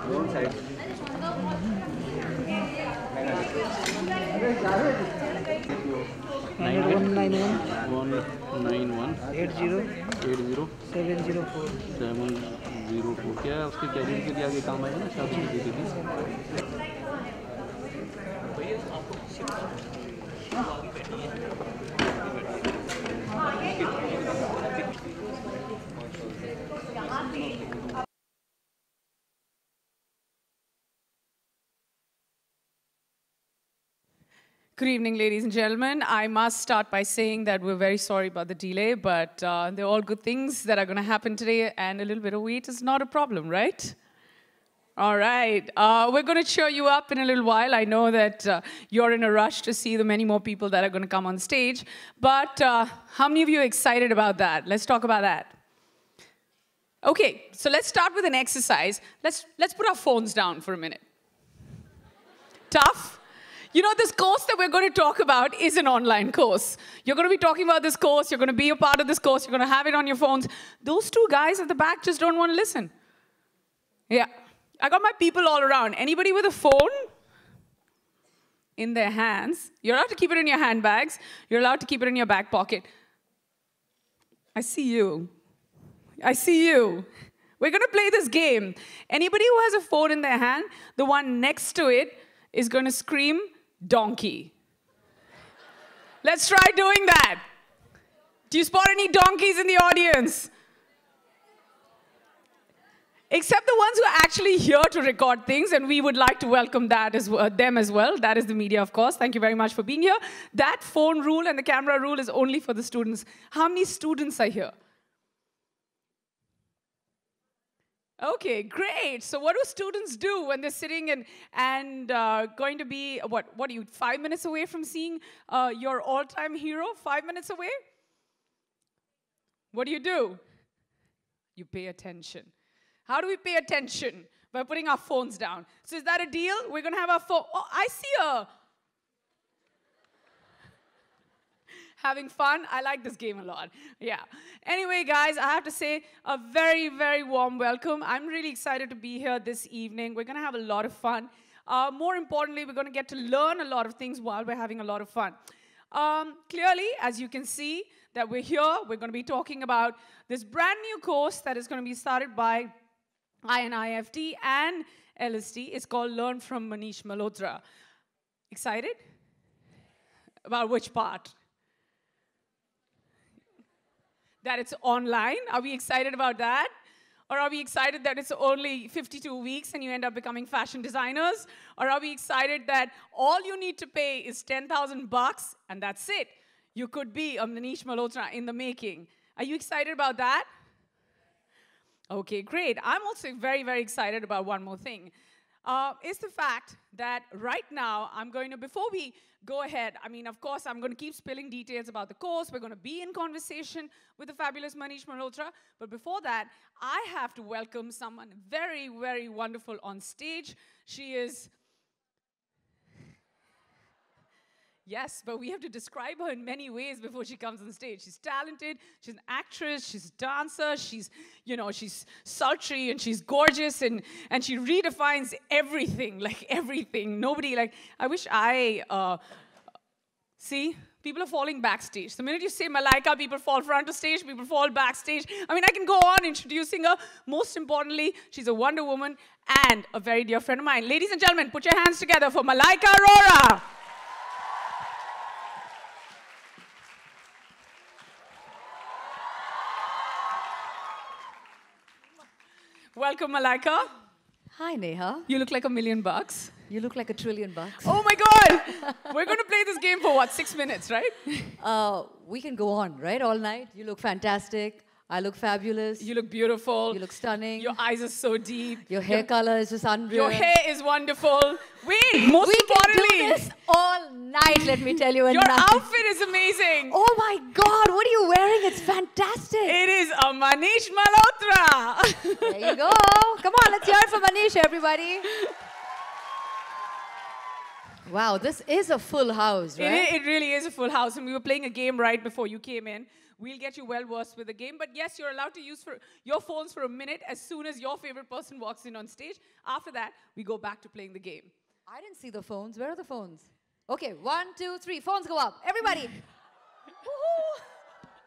Wrong side. 191 80 704 704 क्या है उसके कैरियर के लिए आगे काम आएगा ना शादी की दीदी Good evening, ladies and gentlemen. I must start by saying that we're very sorry about the delay, but they're all good things that are going to happen today, and a little bit of wait is not a problem, right? All right. We're going to cheer you up in a little while. I know that you're in a rush to see the many more people that are going to come on stage, but how many of you are excited about that? Let's talk about that. Okay, so let's start with an exercise. Let's put our phones down for a minute. Tough? You know, this course that we're going to talk about is an online course. You're going to be talking about this course. You're going to be a part of this course. You're going to have it on your phones. Those two guys at the back just don't want to listen. Yeah. I got my people all around. Anybody with a phone in their hands? You're allowed to keep it in your handbags. You're allowed to keep it in your back pocket. I see you. I see you. We're going to play this game. Anybody who has a phone in their hand, the one next to it is going to scream, donkey. Let's try doing that. Do you spot any donkeys in the audience? Except the ones who are actually here to record things, and we would like to welcome that them as well. That is the media, of course. Thank you very much for being here. That phone rule and the camera rule is only for the students. How many students are here? Okay, great. So what do students do when they're sitting and going to be, what are you, 5 minutes away from seeing your all-time hero? 5 minutes away? What do? You pay attention. How do we pay attention? By putting our phones down. So is that a deal? We're going to have our phone. Oh, I see her. Having fun. I like this game a lot. Yeah. Anyway, guys, I have to say a very, very warm welcome. I'm really excited to be here this evening. We're going to have a lot of fun. More importantly, we're going to get to learn a lot of things while we're having a lot of fun. Clearly, as you can see, that we're here. We're going to be talking about this brand new course that is going to be started by INIFT and LST. It's called Learn from Manish Malhotra. Excited? About which part? That it's online. Are we excited about that? Or are we excited that it's only 52 weeks and you end up becoming fashion designers? Or are we excited that all you need to pay is 10,000 bucks and that's it? You could be a Manish Malhotra in the making. Are you excited about that? Okay, great. I'm also very, very excited about one more thing. Is the fact that right now I'm going to, before we go ahead, I mean, of course, I'm going to keep spilling details about the course. We're going to be in conversation with the fabulous Manish Malhotra. But before that, I have to welcome someone very, very wonderful on stage. She is... Yes, but we have to describe her in many ways before she comes on stage. She's talented, she's an actress, she's a dancer, she's, you know, she's sultry and she's gorgeous and she redefines everything, like everything. Nobody, like, I wish see? People are falling backstage. The minute you say Malaika, people fall front of stage, people fall backstage. I mean, I can go on introducing her. Most importantly, she's a Wonder Woman and a very dear friend of mine. Ladies and gentlemen, put your hands together for Malaika Arora. Welcome, Malaika. Hi, Neha. You look like $1 million. You look like $1 trillion. Oh my God! We're going to play this game for what, 6 minutes, right? We can go on, right? All night. You look fantastic. I look fabulous. You look beautiful. You look stunning. Your eyes are so deep. Your hair color is just unreal. Your hair is wonderful. Wait, most importantly, can do this all night, let me tell you. And your outfit is amazing. Oh my God, what are you wearing? It's fantastic. It is a Manish Malhotra. There you go. Come on, let's hear it for Manish, everybody. Wow, this is a full house, right? It really is a full house. And we were playing a game right before you came in, We'll get you well versed with the game. But yes, you're allowed to use your phones for a minute as soon as your favorite person walks in on stage. After that, we go back to playing the game. I didn't see the phones. Where are the phones? Okay, 1, 2, 3. Phones go up. Everybody. Woohoo!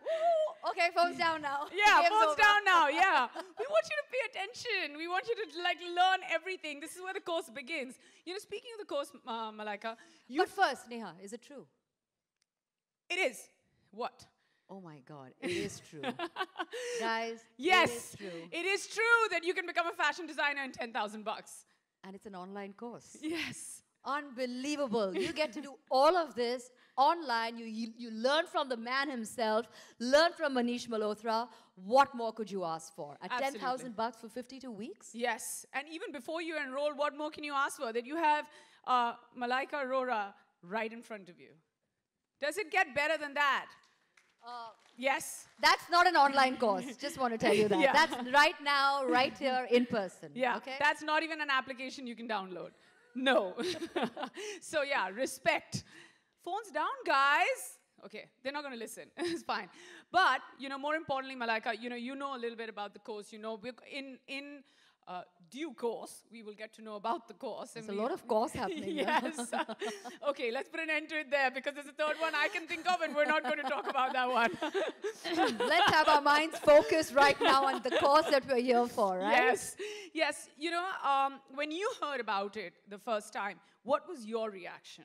Woohoo! Okay, phones down now. Yeah, Game's phones over. down now, yeah. We want you to pay attention. We want you to like learn everything. This is where the course begins. You know, speaking of the course, Malaika, But first, Neha, is it true? it is. What? Oh my God, it is true. Guys, Yes, it is true. it is true that you can become a fashion designer in 10,000 bucks. And it's an online course. Yes. Unbelievable. You get to do all of this online. You learn from the man himself, learn from Manish Malhotra. What more could you ask for? At Absolutely. 10,000 bucks for 52 weeks? Yes, and even before you enroll, what more can you ask for? That you have Malaika Arora right in front of you. Does it get better than that? Yes. That's not an online course. Just want to tell you that. Yeah. That's right now, right here, in person. Yeah, Okay? that's not even an application you can download. No. So yeah, respect. Phones down, guys. Okay, they're not going to listen. It's fine. But, you know, more importantly, Malaika, you know a little bit about the course. You know, in due course, we will get to know about the course. There's a lot of course happening. Yes. Okay, let's put an end to it there because there's a third one I can think of and we're not going to talk about that one. Let's have our minds focused right now on the course that we're here for, right? Yes. Yes. You know, when you heard about it the first time, what was your reaction?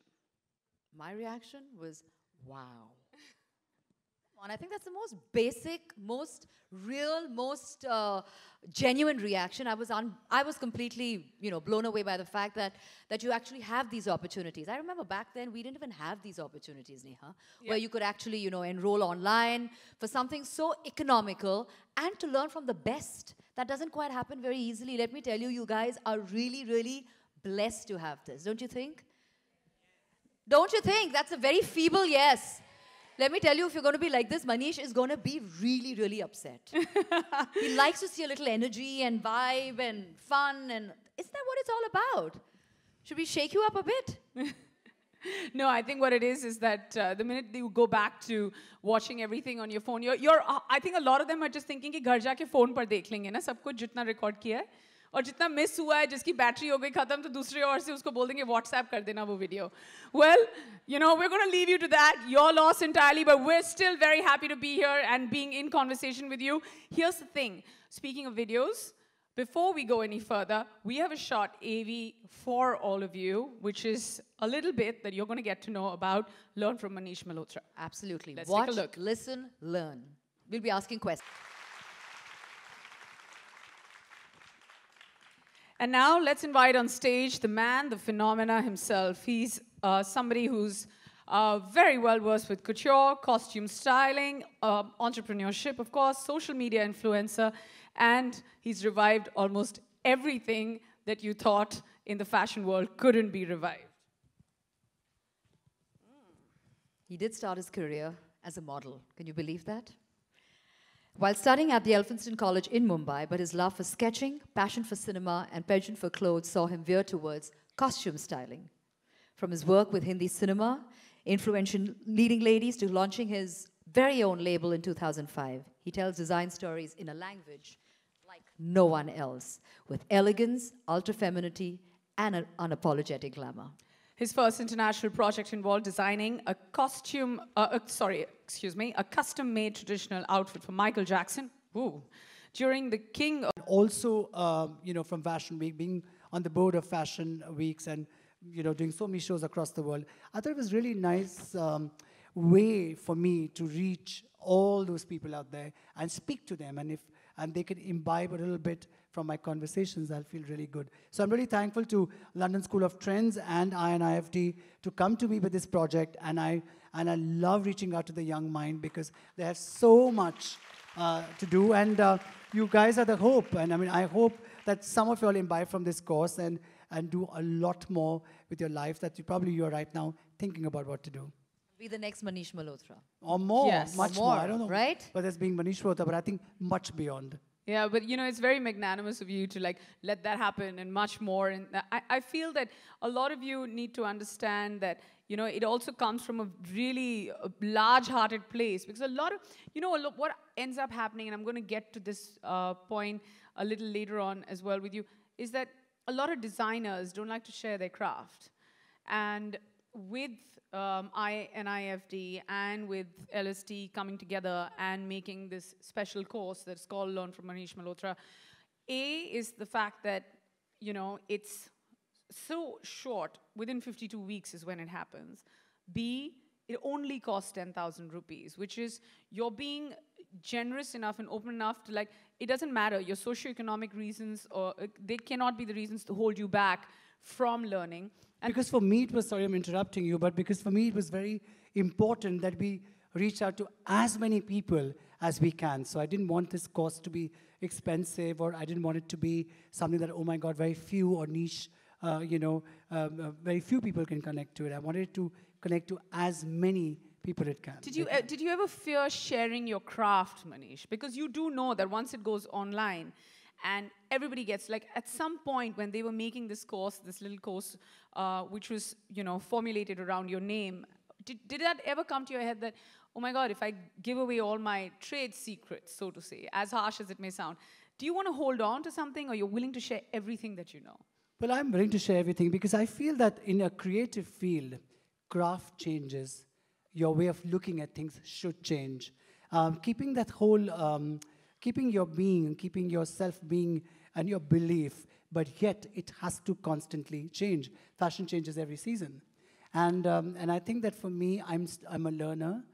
My reaction was, wow. And I think that's the most basic, most real, most genuine reaction. I was completely, blown away by the fact that you actually have these opportunities. I remember back then we didn't even have these opportunities, Neha, where you could actually, enroll online for something so economical and to learn from the best. That doesn't quite happen very easily. Let me tell you, you guys are really, really blessed to have this, don't you think? Don't you think? That's a very feeble yes. Let me tell you, if you're going to be like this, Manish is going to be really, really upset. He likes to see a little energy and vibe and fun, and isn't that what it's all about? Should we shake you up a bit? No, I think what it is that the minute you go back to watching everything on your phone, I think a lot of them are just thinking कि घर जाके phone पर देख लेंगे ना सब कुछ जितना record किया है और जितना miss हुआ है जिसकी battery हो गई खत्म तो दूसरे ओर से उसको बोल देंगे WhatsApp कर देना वो video. Well, we're going to leave you to that. Your loss entirely, but we're still very happy to be here and being in conversation with you. Here's the thing. Speaking of videos, before we go any further, we have a short AV for all of you, which is a little bit that you're going to get to know about, learn from Manish Malhotra. Absolutely. Let's Watch, take a look. Listen, learn. We'll be asking questions. And now let's invite on stage the man, the phenomena himself. He's somebody who's very well versed with couture, costume styling, entrepreneurship, of course, social media influencer, and he's revived almost everything that you thought in the fashion world couldn't be revived. He did start his career as a model. Can you believe that? While studying at the Elphinstone College in Mumbai, but his love for sketching, passion for cinema, and penchant for clothes saw him veer towards costume styling. From his work with Hindi cinema, influential leading ladies, to launching his very own label in 2005, he tells design stories in a language like no one else, with elegance, ultra-femininity, and an unapologetic glamour. His first international project involved designing a custom-made traditional outfit for Michael Jackson. Ooh. During the King of... Also, from Fashion Week, being on the board of Fashion Weeks and, doing so many shows across the world, I thought it was really nice way for me to reach all those people out there and speak to them. And they could imbibe a little bit from my conversations, I'll feel really good. So I'm really thankful to London School of Trends and INIFT to come to me with this project. And I love reaching out to the young mind because they have so much to do. And you guys are the hope. And I hope that some of you all imbibe from this course and do a lot more with your life that you're right now thinking about what to do. Be the next Manish Malhotra. Or more, Yes. much Or more. more, I don't know. right? But that's being Manish Malhotra, but I think much beyond. Yeah, but it's very magnanimous of you to let that happen and much more. And I feel that a lot of you need to understand that you know, it also comes from a really large-hearted place, because a lot of, you know, what ends up happening, and I'm going to get to this point a little later on as well with you, is that a lot of designers don't like to share their craft. And with NIFD and with LST coming together and making this special course that's called Learn from Manish Malhotra, A is the fact that, you know, it's so short, within 52 weeks is when it happens. B, it only costs 10,000 rupees, which is you're being generous enough and open enough to, like, it doesn't matter, your socioeconomic reasons, or they cannot be the reasons to hold you back from learning. And because for me it was, sorry I'm interrupting you, but because for me it was very important that we reach out to as many people as we can. So I didn't want this course to be expensive, or I didn't want it to be something that, oh my God, very few or niche, very few people can connect to it. I wanted it to connect to as many people it can. Did you ever fear sharing your craft, Manish? Because you do know that once it goes online, and everybody gets, like, at some point when they were making this course, this little course, which was, you know, formulated around your name, did that ever come to your head that, oh my God, if I give away all my trade secrets, so to say, as harsh as it may sound, do you want to hold on to something, or you're willing to share everything that you know? Well, I'm willing to share everything, because I feel that in a creative field, craft changes, your way of looking at things should change. Keeping that whole, keeping your being, keeping yourself being and your belief, but yet it has to constantly change. Fashion changes every season. And I think that for me, I'm a learner.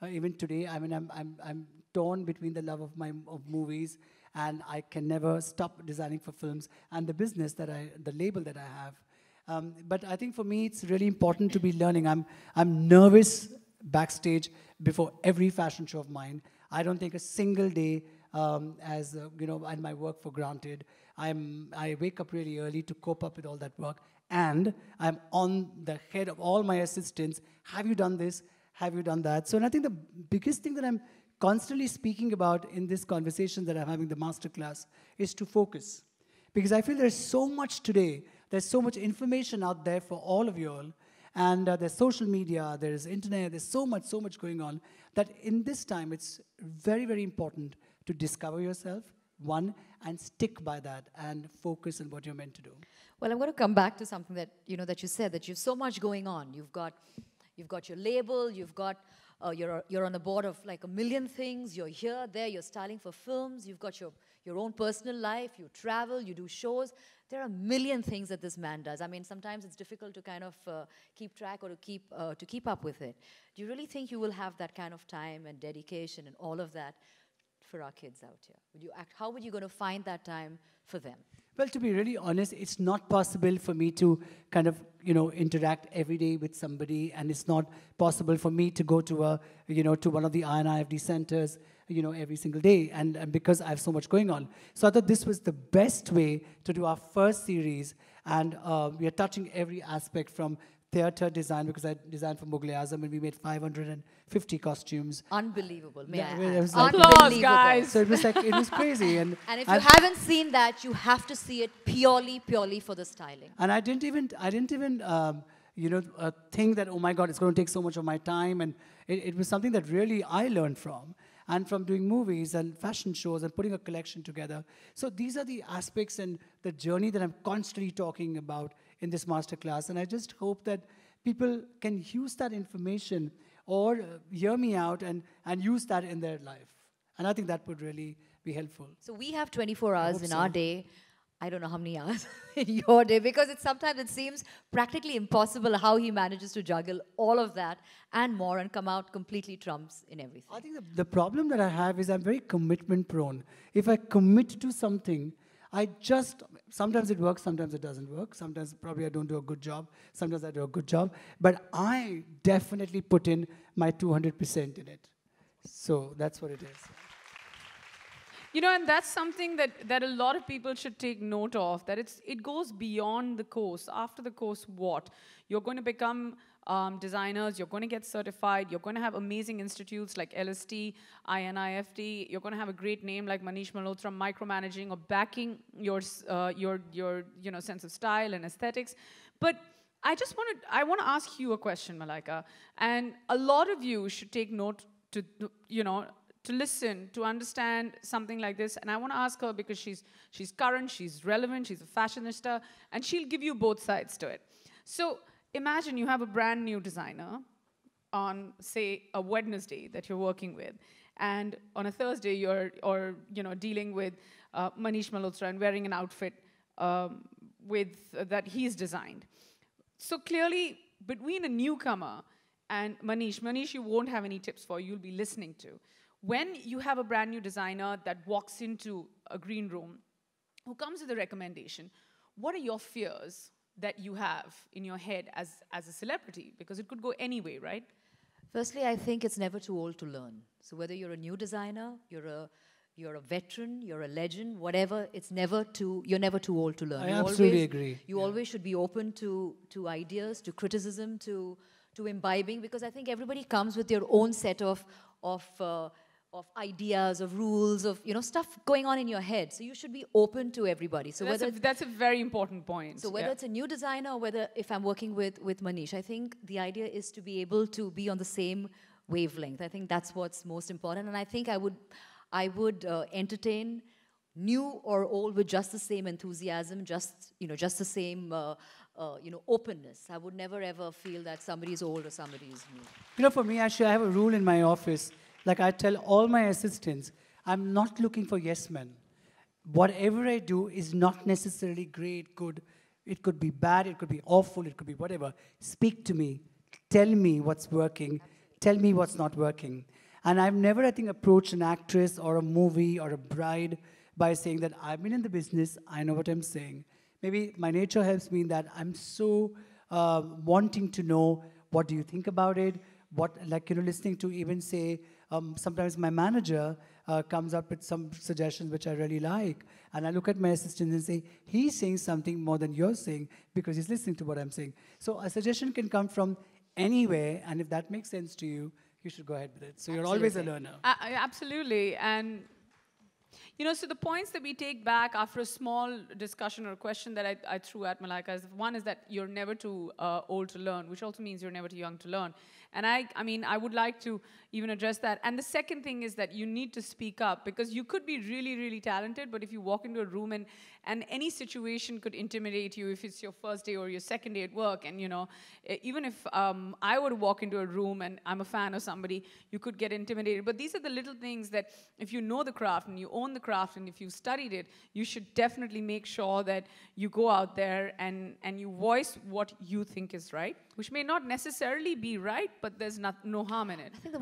Even today, I mean, I'm torn between the love of movies, and I can never stop designing for films, and the business that the label that I have. But I think for me, it's really important to be learning. I'm nervous backstage before every fashion show of mine. I don't take a single day as you know, and my work for granted. I wake up really early to cope up with all that work, and I'm on the head of all my assistants. Have you done this? Have you done that? So, and I think the biggest thing that I'm constantly speaking about in this conversation that I'm having, the masterclass, is to focus. Because I feel there's so much today, there's so much information out there for all of you all, and there's social media, there's internet, there's so much going on, that in this time it's very, very important to discover yourself, one, and stick by that and focus on what you're meant to do. Well, I'm going to come back to something that, you know, that you said, that you've so much going on. You've got your label, you've got, you're on the board of like a million things, you're here, there, you're styling for films, you've got your own personal life, you travel, you do shows. There are a million things that this man does. I mean, sometimes it's difficult to kind of keep track or to keep up with it. Do you really think you will have that kind of time and dedication and all of that for our kids out here? How would you going to find that time for them? Well, to be really honest, it's not possible for me to kind of, you know, interact every day with somebody, and it's not possible for me to go to to one of the INIFD centers, you know, every single day, and because I have so much going on. So I thought this was the best way to do our first series, and we are touching every aspect from theater design, because I designed for Mughal-e-Azam, and we made 550 costumes. Unbelievable, may Yeah, I it add. was like- Applause, guys. So it was like, it was crazy. And And if you haven't seen that, you have to see it purely for the styling. And I didn't even think that, oh my God, it's going to take so much of my time. And it was something that really I learned from. And from doing movies and fashion shows and putting a collection together. So these are the aspects and the journey that I'm constantly talking about in this masterclass. And I just hope that people can use that information or hear me out and use that in their life. And I think that would really be helpful. So we have 24 hours hope in so. our day. I don't know how many hours in your day, because sometimes it seems practically impossible how he manages to juggle all of that and more and come out completely trumps in everything. I think the problem that I have is I'm very commitment prone. If I commit to something, sometimes it works, sometimes it doesn't work. Sometimes probably I don't do a good job. Sometimes I do a good job. But I definitely put in my 200% in it. So that's what it is. You know, and that's something that a lot of people should take note of, that it goes beyond the course. After the course, what? You're going to become designers, you're going to get certified, you're going to have amazing institutes like LST, INIFD, you're going to have a great name like Manish Malhotra, micromanaging or backing your sense of style and aesthetics. But I want to ask you a question, Malaika, and a lot of you should take note to, to listen, to understand something like this. And I want to ask her because she's current, she's relevant, she's a fashionista, and she'll give you both sides to it. So imagine you have a brand new designer on, say, a Wednesday that you're working with, and on a Thursday you're dealing with Manish Malhotra and wearing an outfit that he's designed. So clearly, between a newcomer and Manish, you won't have any tips for, you'll be listening to. When you have a brand new designer that walks into a green room, who comes with a recommendation, what are your fears that you have in your head as a celebrity? Because it could go any way, right? Firstly, I think it's never too old to learn. So whether you're a new designer, you're a veteran, you're a legend, whatever, you're never too old to learn. I absolutely agree. You always should be open to ideas, to criticism, to imbibing, because I think everybody comes with their own set of ideas, of rules, of stuff going on in your head. So you should be open to everybody. So that's a very important point. So whether it's a new designer or whether if I'm working with Manish, I think the idea is to be able to be on the same wavelength. I think that's what's most important. And I think I would entertain new or old with just the same enthusiasm, just the same openness. I would never ever feel that somebody is old or somebody is new. For me, actually, I have a rule in my office. Like I tell all my assistants, I'm not looking for yes men. Whatever I do is not necessarily great, good. It could be bad, it could be awful, it could be whatever. Speak to me. Tell me what's working. Tell me what's not working. And I've never, I think, approached an actress or a movie or a bride by saying that I've been in the business, I know what I'm saying. Maybe my nature helps me in that I'm so wanting to know what do you think about it, listening to even say, sometimes my manager comes up with some suggestions which I really like. And I look at my assistant and say, he's saying something more than you're saying because he's listening to what I'm saying. So a suggestion can come from anywhere, and if that makes sense to you, you should go ahead with it. So you're always a learner. Absolutely. And so the points that we take back after a small discussion or question that I threw at Malaika is, one is that you're never too old to learn, which also means you're never too young to learn. And I would like to even address that. And the second thing is that you need to speak up, because you could be really, really talented, but if you walk into a room and any situation could intimidate you, if it's your first day or your second day at work, and even if I were to walk into a room and I'm a fan of somebody, you could get intimidated. But these are the little things that if you know the craft and you own the craft and if you studied it, you should definitely make sure that you go out there and you voice what you think is right, which may not necessarily be right, but there's no harm in it. I think the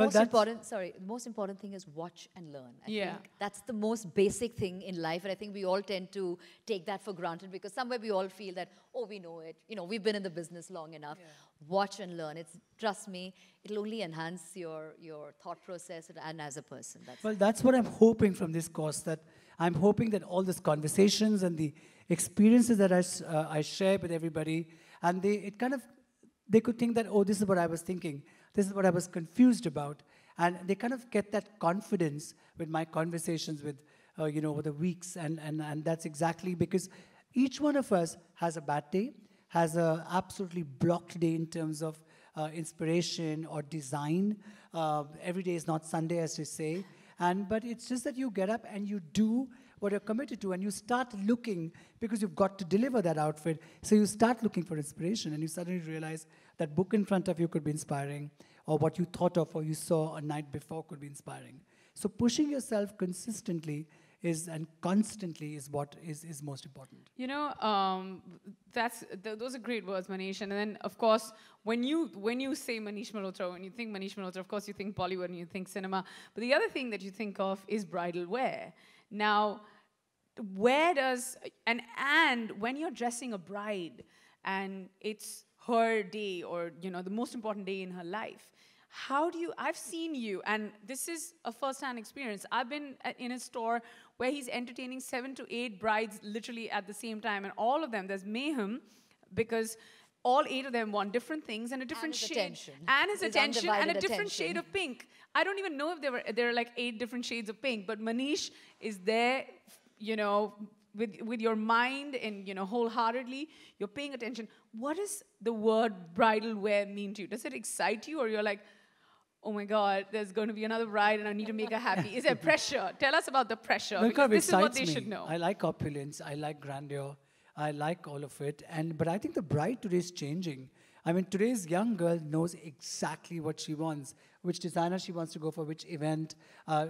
most important thing is watch and learn. I think that's the most basic thing in life, and I think we all tend to take that for granted because somewhere we all feel that, we know it. We've been in the business long enough. Yeah. Watch and learn. Trust me, it'll only enhance your thought process and as a person. That's what I'm hoping from this course, that I'm hoping that all these conversations and the experiences that I share with everybody, and they could think that, this is what I was thinking. This is what I was confused about. And they kind of get that confidence with my conversations with, over the weeks. And that's exactly because each one of us has a bad day, has a absolutely blocked day in terms of inspiration or design. Every day is not Sunday, as they say. But it's just that you get up and you do what you're committed to, and you start looking, because you've got to deliver that outfit, so you start looking for inspiration, and you suddenly realize that book in front of you could be inspiring, or what you thought of or you saw a night before could be inspiring. So pushing yourself consistently and constantly is what is most important. Those are great words, Manish. And then, of course, when you say Manish Malhotra, when you think Manish Malhotra, of course you think Bollywood and you think cinema. But the other thing that you think of is bridal wear. Now, where does and when you're dressing a bride and it's her day, or the most important day in her life, I've seen you, and this is a first-hand experience. I've been in a store where he's entertaining 7 to 8 brides literally at the same time, and all of them, there's mayhem, because all 8 of them want different things and a different shade. And his attention. And a different shade of pink. I don't even know if there are like 8 different shades of pink, but Manish is there, with your mind and, you know, wholeheartedly, you're paying attention. What does the word bridal wear mean to you? Does it excite you, or you're like, oh my God, there's going to be another bride and I need to make her happy? Is there pressure? Tell us about the pressure. No, it Because kind of this is what excites they me. should know. I like opulence. I like grandeur. I like all of it. But I think the bride today is changing. I mean, today's young girl knows exactly what she wants, which designer she wants to go for, which event.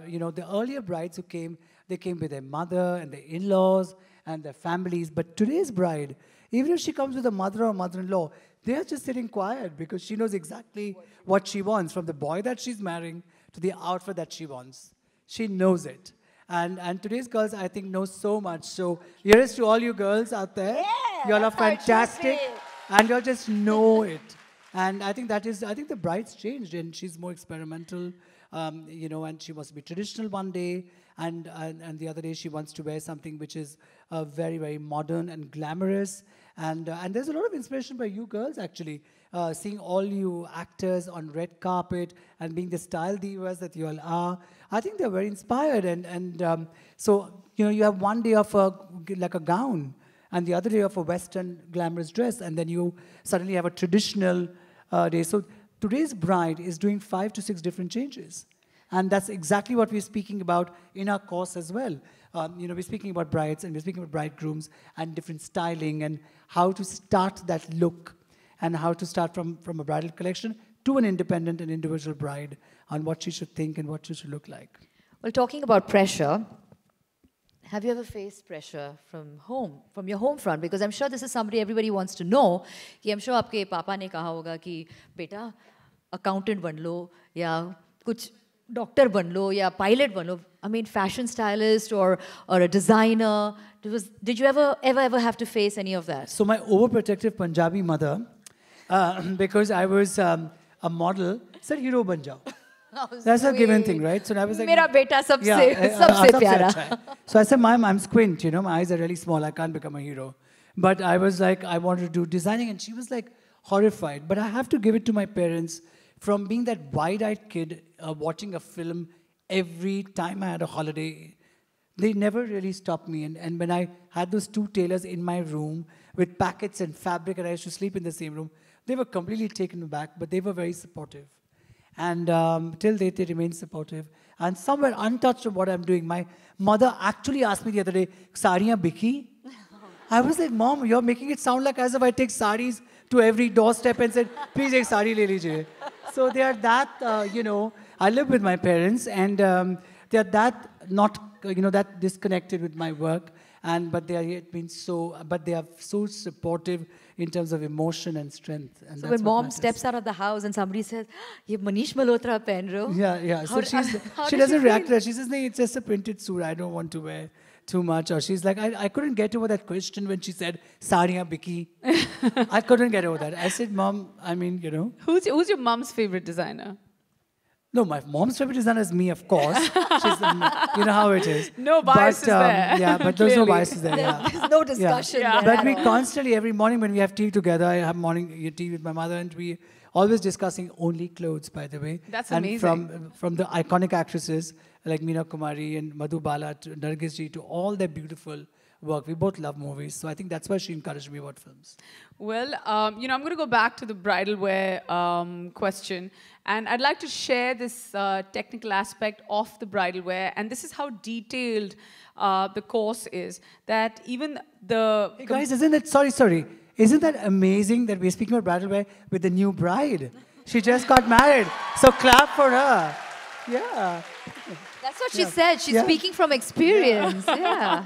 You know, the earlier brides who came, they came with their mother and their in-laws and their families. But today's bride, even if she comes with a mother or mother-in-law, they're just sitting quiet because she knows exactly what she wants, from the boy that she's marrying to the outfit that she wants. She knows it. And today's girls, I think, know so much. So here is to all you girls out there. Yeah, You all are that's how it should fantastic. be. And you'll just know it. And I think the bride's changed and she's more experimental, you know, and she wants to be traditional one day. And the other day she wants to wear something which is very, very modern and glamorous. And there's a lot of inspiration by you girls, actually. Seeing all you actors on red carpet and being the style divas that you all are. I think they're very inspired. So, you know, you have one day of like a gown and the other day of a Western glamorous dress, and then you suddenly have a traditional day. So today's bride is doing 5 to 6 different changes. And that's exactly what we're speaking about in our course as well. You know, we're speaking about brides and we're speaking about bridegrooms and different styling and how to start that look and how to start from a bridal collection to an independent and individual bride on what she should think and what she should look like. Well, talking about pressure, have you ever faced pressure from home, from your home front? Because I'm sure this is somebody everybody wants to know. कि I'm sure आपके पापा ने कहा होगा कि बेटा accountant बन लो या कुछ doctor बन लो या pilot बन लो. I mean, fashion stylist or a designer. Did you ever have to face any of that? So my overprotective Punjabi mother, because I was a model, said hero ban jao. That's a given thing, right? So I was like, मेरा बेटा सबसे सबसे प्यारा. अच्छा है. So I said, Mom, I'm squint, you know, my eyes are really small, I can't become a hero. But I was like, I wanted to do designing, and she was like horrified. But I have to give it to my parents, from being that wide-eyed kid, watching a film every time I had a holiday. They never really stopped me. And when I had those 2 tailors in my room with packets and fabric, and I used to sleep in the same room, they were completely taken aback, but they were very supportive. And till date, they remain supportive. And somewhere untouched of what I'm doing, my mother actually asked me the other day, "Sariyan biki?" I was like, "Mom, you're making it sound like as if I take saris to every doorstep and said, please ek sari le lijiye." So they are that, you know, I live with my parents, and they are that not, you know, that disconnected with my work. But they are yet been but they are so supportive in terms of emotion and strength. And So that's when what mom matters. steps out of the house and somebody says, "Ye Manish Malhotra pehen rahe ho?" Yeah. So How she does doesn't she react to feel? that. She says, "No, it's just a printed suit. I don't want to wear too much." Or she's like, I couldn't get over that question when she said, "Sariyan biki." I couldn't get over that. I said, "Mom, I mean, you know." Who's your mom's favorite designer? No, my mom's favorite designer is me, of course. She's, you know how it is. No biases there, Yeah, but there's no clearly. biases there. Yeah. There's no discussion Yeah. there But at we all. constantly, every morning when we have tea together, I have morning tea with my mother, and we always discussing only clothes, by the way. That's and amazing. From the iconic actresses like Meena Kumari and Madhu Bala to Nargis ji to all their beautiful work. We both love movies, so I think that's why she encouraged me about films. Well, you know, I'm going to go back to the bridal wear question. And I'd like to share this technical aspect of the bridal wear. And this is how detailed the course is. That even the... Hey guys, isn't it, sorry, isn't that amazing that we're speaking about bridal wear with the new bride? She just got married, so clap for her. Yeah. That's what she said. She's Yeah. speaking from experience. Yeah.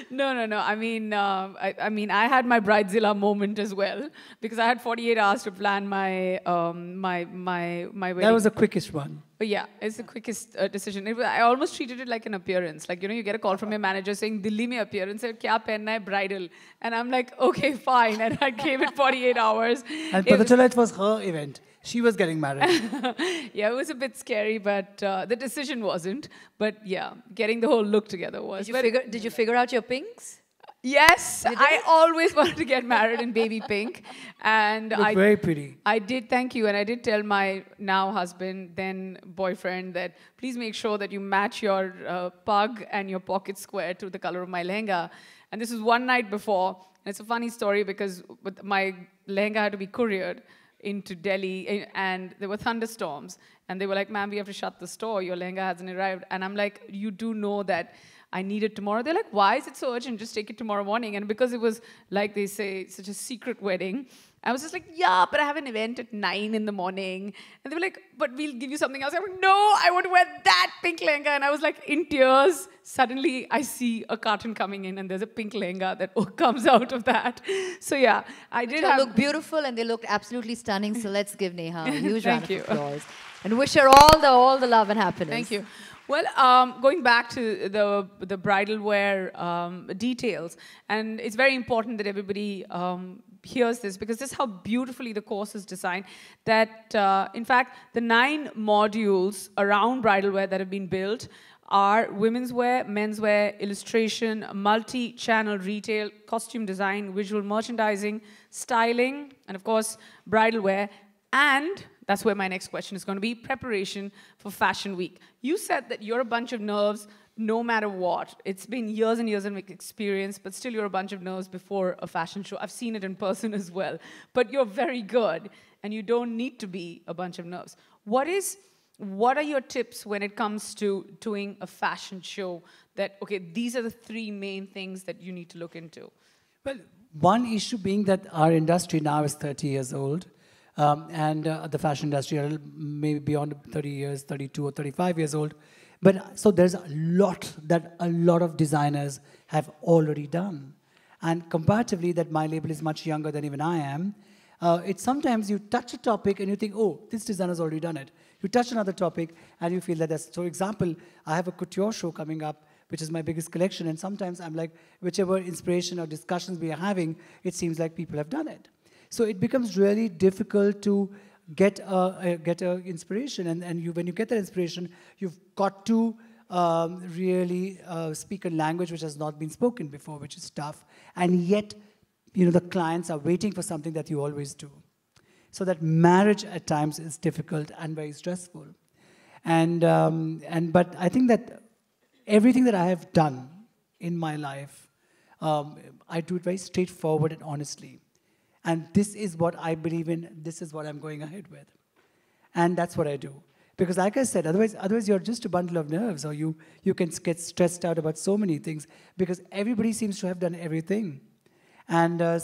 No. I mean, I had my bridezilla moment as well because I had 48 hours to plan my my wedding. That was the quickest one. But yeah, it's the quickest decision. I almost treated it like an appearance. Like, you know, you get a call from your manager saying, Delhi mein appearance hai, kya pehenna hai, bridal. And I'm like, okay, fine. And I gave it 48 hours. And It was- Patachala, it was her event. She was getting married. yeah, it was a bit scary, but the decision wasn't. But yeah, getting the whole look together was. But Did you figure out your pinks? yes, I always wanted to get married in baby pink. And Looked very pretty. I did, thank you. And I did tell my now husband, then boyfriend, that please make sure that you match your pug and your pocket square to the color of my lehenga. And this was one night before. And it's a funny story because my lehenga had to be couriered into Delhi, and there were thunderstorms. And they were like, ma'am, we have to shut the store. Your lehenga hasn't arrived. And I'm like, you do know that I need it tomorrow. They're like, why is it so urgent? Just take it tomorrow morning. And because it was, like they say, such a secret wedding, I was just like, yeah, but I have an event at 9 in the morning. And they were like, but we'll give you something else. I was like, no, I want to wear that pink lehenga. And I was like in tears. Suddenly, I see a carton coming in, and there's a pink lehenga that comes out of that. So yeah, I did have... They look beautiful, and they looked absolutely stunning. So let's give Neha a huge round of you. applause. And wish her all the love and happiness. Thank you. Well, going back to the bridal wear details, and it's very important that everybody hears this, because this is how beautifully the course is designed, that in fact, the 9 modules around bridal wear that have been built are women's wear, men's wear, illustration, multi-channel retail, costume design, visual merchandising, styling, and of course, bridal wear, and that's where my next question is going to be, preparation for Fashion Week. You said that you're a bunch of nerves no matter what. It's been years and years of experience, but still you're a bunch of nerves before a fashion show. I've seen it in person as well. But you're very good, and you don't need to be a bunch of nerves. What are your tips when it comes to doing a fashion show that, okay, these are the 3 main things that you need to look into? Well, one issue being that our industry now is 30 years old. And the fashion industry are maybe beyond 30 years, 32 or 35 years old. But so there's a lot that a lot of designers have already done. And comparatively, that my label is much younger than even I am. It's sometimes you touch a topic and you think, oh, this designer's already done it. You touch another topic and you feel that that's... So, for example, I have a couture show coming up, which is my biggest collection. And sometimes I'm like, whichever inspiration or discussions we are having, it seems like people have done it. So it becomes really difficult to get a inspiration, and when you get that inspiration, you've got to really speak a language which has not been spoken before, which is tough, and yet, you know, the clients are waiting for something that you always do. So that marriage at times is difficult and very stressful, but I think that everything that I have done in my life, I do it very straightforward and honestly. And this is what I believe in, this is what I'm going ahead with. And that's what I do. Because like I said, otherwise you're just a bundle of nerves, or you can get stressed out about so many things, because everybody seems to have done everything. And I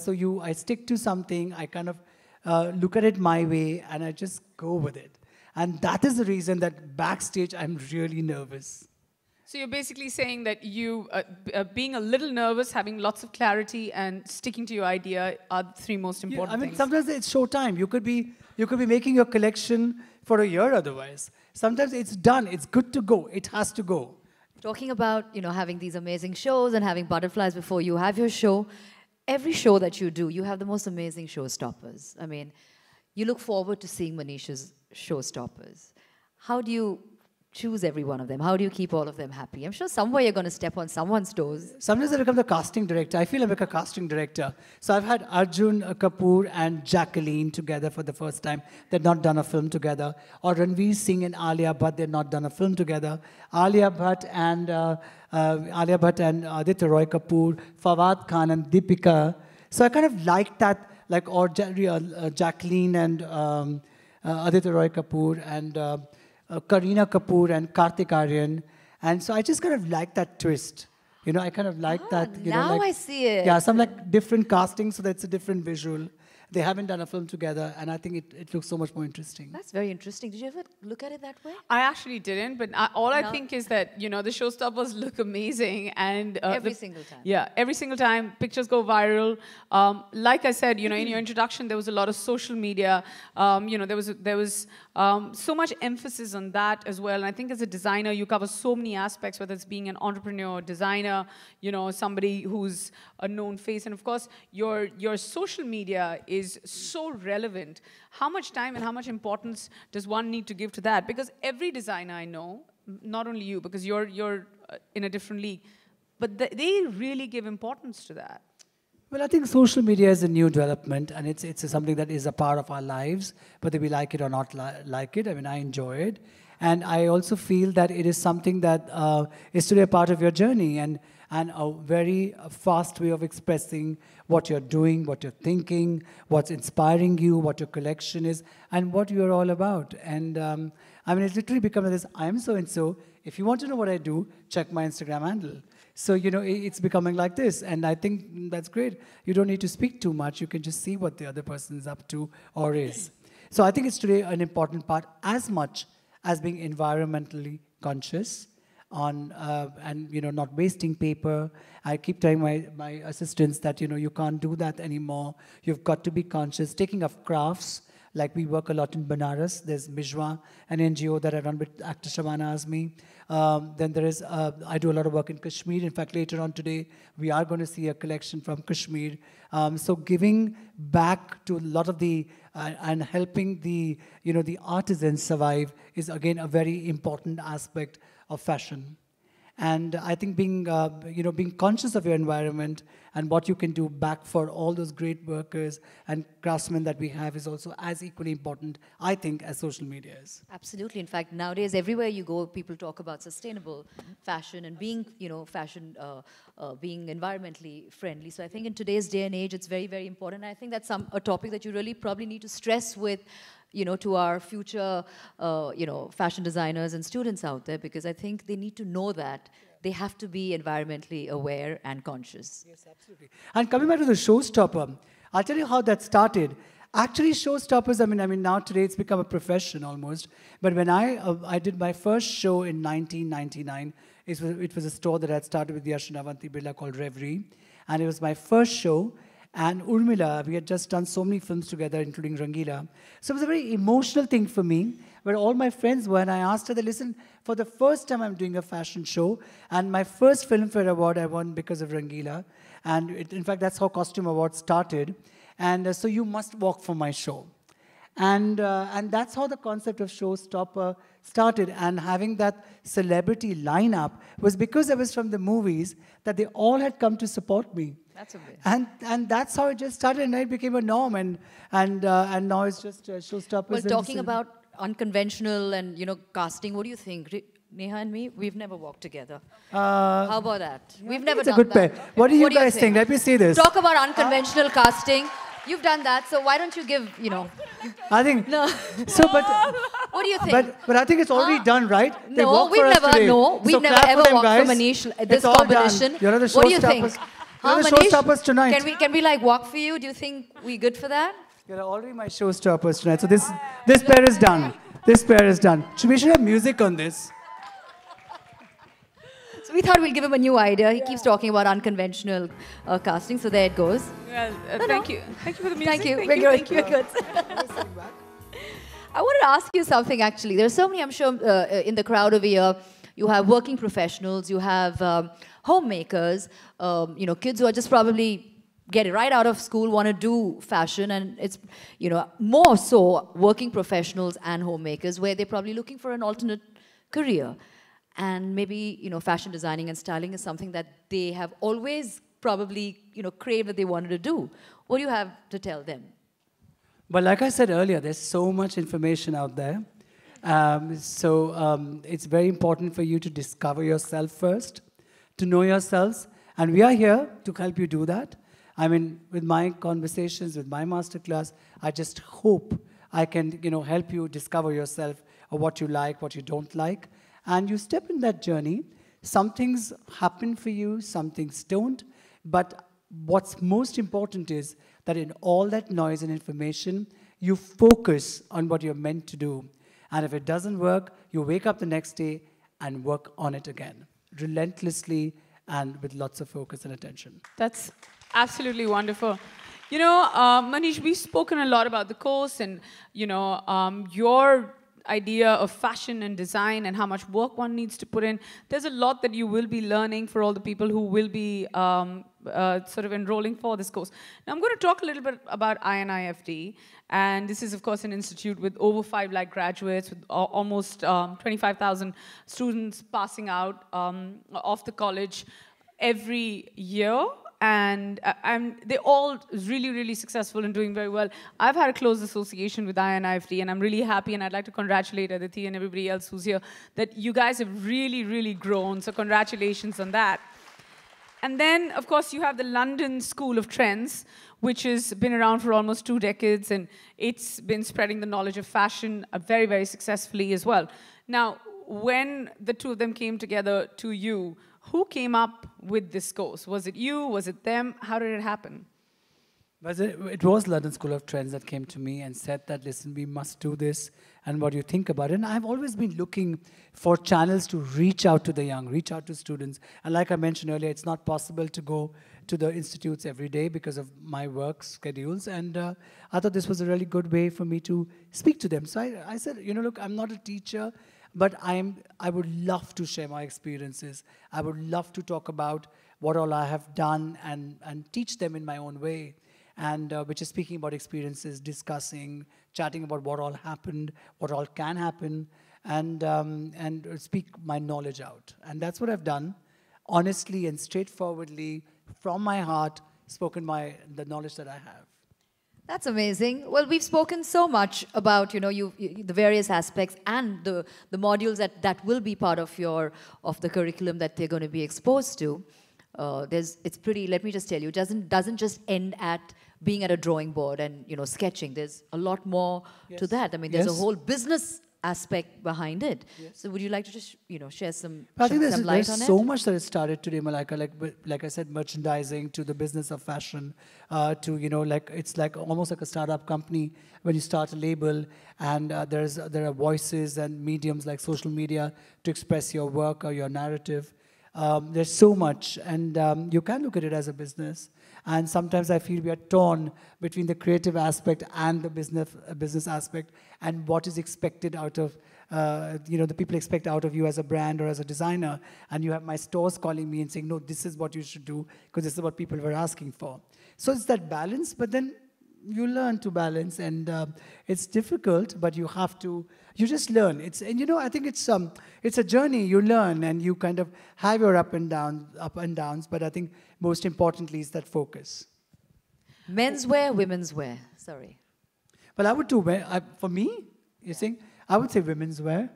stick to something, I kind of look at it my way, and I just go with it. And that is the reason that backstage I'm really nervous. So you're basically saying that you, being a little nervous, having lots of clarity, and sticking to your idea are the 3 most important things. Sometimes it's show time. You could be making your collection for a year otherwise. Sometimes it's done. It's good to go. It has to go. Talking about, you know, having these amazing shows and having butterflies before you have your show, every show that you do, you have the most amazing showstoppers. I mean, you look forward to seeing Manisha's showstoppers. How do you choose every one of them? How do you keep all of them happy? I'm sure somewhere you're going to step on someone's toes. Sometimes I become the casting director. I feel I'm like a casting director. So I've had Arjun Kapoor and Jacqueline together for the first time. They've not done a film together. Or Ranveer Singh and Alia Bhatt, they've not done a film together. Alia Bhatt and Aditya Roy Kapoor, Fawad Khan and Deepika. So I kind of like that, or Jacqueline and Aditya Roy Kapoor and Kareena Kapoor and Kartik Aaryan. And so I just kind of like that twist. You know, I kind of like that. Now I see it. Yeah, some different casting, so that's a different visual. They haven't done a film together, and I think it looks so much more interesting. That's very interesting. Did you ever look at it that way? I actually didn't, but all I think is that, you know, the showstoppers look amazing. And every single time. Yeah, every single time. Pictures go viral. Like I said, you know, in your introduction, there was a lot of social media. You know, there was so much emphasis on that as well. And I think as a designer, you cover so many aspects, whether it's being an entrepreneur, designer, you know, somebody who's a known face. And of course, your social media is so relevant. How much time and how much importance does one need to give to that? Because every designer I know, not only you, because you're in a different league, but they really give importance to that. Well, I think social media is a new development, and it's something that is a part of our lives, whether we like it or not like it. I mean, I enjoy it. And I also feel that it is something that is today a part of your journey and a very fast way of expressing what you're doing, what you're thinking, what's inspiring you, what your collection is, and what you're all about. And I mean, it's literally become this, I'm so-and-so. If you want to know what I do, check my Instagram handle. So, you know, it's becoming like this. And I think that's great. You don't need to speak too much. You can just see what the other person is up to or is. So I think it's today an important part as much as being environmentally conscious on, and, you know, not wasting paper. I keep telling my assistants that, you know, you can't do that anymore. You've got to be conscious. Taking up crafts, like we work a lot in Banaras. There's Mijwa, an NGO that I run with actor Shabana Azmi. Then there is, I do a lot of work in Kashmir. In fact, later on today, we are going to see a collection from Kashmir. So giving back to a lot of the, and helping the, you know, the artisans survive is again a very important aspect of fashion. And I think being, you know, being conscious of your environment and what you can do back for all those great workers and craftsmen that we have is also as equally important, I think, as social media is. Absolutely. In fact, nowadays, everywhere you go, people talk about sustainable fashion and being, you know, fashion, being environmentally friendly. So I think in today's day and age, it's very, very important. And I think that's a topic that you really probably need to stress with, you know, to our future, you know, fashion designers and students out there, because I think they need to know that they have to be environmentally aware and conscious. Yes, absolutely. And coming back to the showstopper, I'll tell you how that started. Actually, showstoppers, I mean, now today it's become a profession almost. But when I did my first show in 1999, it was a store that I had started with Yashin Avanti Birla called Reverie. And it was my first show. And Urmila, we had just done so many films together, including Rangila. So it was a very emotional thing for me, where all my friends were, and I asked her, listen, for the first time I'm doing a fashion show, and my first Filmfare Award I won because of Rangila. And in fact, that's how Costume Awards started. And so you must walk for my show. And that's how the concept of Showstopper started. And having that celebrity lineup was because I was from the movies that they all had come to support me. That's amazing. And that's how it just started, and it became a norm. And now it's just Showstoppers. Well, talking about unconventional and, you know, casting, what do you think? Neha and me, we've never walked together. How about that? We've never done that. It's a good pair. What do you guys think? Let me see this. Talk about unconventional casting. You've done that, so why don't you give, you know? I think. No. So, but. What do you think? But I think it's already done, right? They No, walked we've for us never. today. No, we've So never clap ever for them, walked guys. for Manish this It's all competition. done. You're the What do you think? showstoppers. You're the showstoppers tonight. Can we like walk for you? Do you think we good for that? You're already my showstoppers tonight. So this pair is done. This pair is done. We should have music on this. So we thought we'll give him a new idea. He keeps talking about unconventional casting, so there it goes. Well, thank you. Thank you for the music. Thank you. Thank We're you. good. Thank you. We're good. I wanted to ask you something, actually. There are so many, I'm sure, in the crowd over here. You have working professionals. You have homemakers. You know, kids who are just probably get it right out of school, want to do fashion, and it's, you know, more so working professionals and homemakers, where they're probably looking for an alternate career. And maybe, you know, fashion designing and styling is something that they have always probably, you know, craved that they wanted to do. What do you have to tell them? Well, like I said earlier, there's so much information out there. It's very important for you to discover yourself first, to know yourselves. And we are here to help you do that. I mean, with my conversations, with my masterclass, I just hope I can, you know, help you discover yourself, or what you like, what you don't like. And you step in that journey. Some things happen for you, some things don't. But what's most important is that in all that noise and information, you focus on what you're meant to do. And if it doesn't work, you wake up the next day and work on it again, relentlessly and with lots of focus and attention. That's absolutely wonderful. You know, Manish, we've spoken a lot about the course and, you know, your idea of fashion and design and how much work one needs to put in. There's a lot that you will be learning for all the people who will be sort of enrolling for this course. Now, I'm going to talk a little bit about INIFD. And this is, of course, an institute with over 5 lakh graduates, with almost 25,000 students passing out of the college every year. and they're all really, really successful and doing very well. I've had a close association with INIFT, and I'm really happy, and I'd like to congratulate Aditi and everybody else who's here, that you guys have really, really grown, so congratulations on that. And then, of course, you have the London School of Trends, which has been around for almost 2 decades, and it's been spreading the knowledge of fashion very, very successfully as well. Now, when the two of them came together to you, who came up with this course? Was it you? Was it them? How did it happen? It was London School of Trends that came to me and said that, listen, we must do this, and what do you think about it? And I've always been looking for channels to reach out to the young, reach out to students. And like I mentioned earlier, it's not possible to go to the institutes every day because of my work schedules. And I thought this was a really good way for me to speak to them. So I said, you know, look, I'm not a teacher, but I would love to share my experiences. I would love to talk about what all I have done and teach them in my own way. And which is speaking about experiences, discussing, chatting about what all happened, what all can happen, and speak my knowledge out. And that's what I've done, honestly and straightforwardly, from my heart, spoken the knowledge that I have. That's amazing. Well, we've spoken so much about, you know, the various aspects and the modules that will be part of the curriculum that they're going to be exposed to. It's pretty, let me just tell you, doesn't just end at being at a drawing board and, you know, sketching. There's a lot more to that. I mean, there's a whole business aspect behind it. So would you like to just, you know, share some light on it? I think there's so much that has started today, Malaika, like I said, merchandising to the business of fashion, to, you know, like it's like almost like a startup company when you start a label, and there are voices and mediums like social media to express your work or your narrative. There's so much, and you can look at it as a business. And sometimes I feel we are torn between the creative aspect and the business aspect, and what is expected out of, you know, the people expect out of you as a brand or as a designer. And you have my stores calling me and saying, no, this is what you should do, because this is what people were asking for. So it's that balance, but then you learn to balance, and it's difficult, but you have to, you just learn. And you know, I think it's a journey. You learn, and you kind of have your up and downs, but I think most importantly is that focus. Menswear, women's wear. Sorry. Well, I would do, for me, you think, I would say women's wear,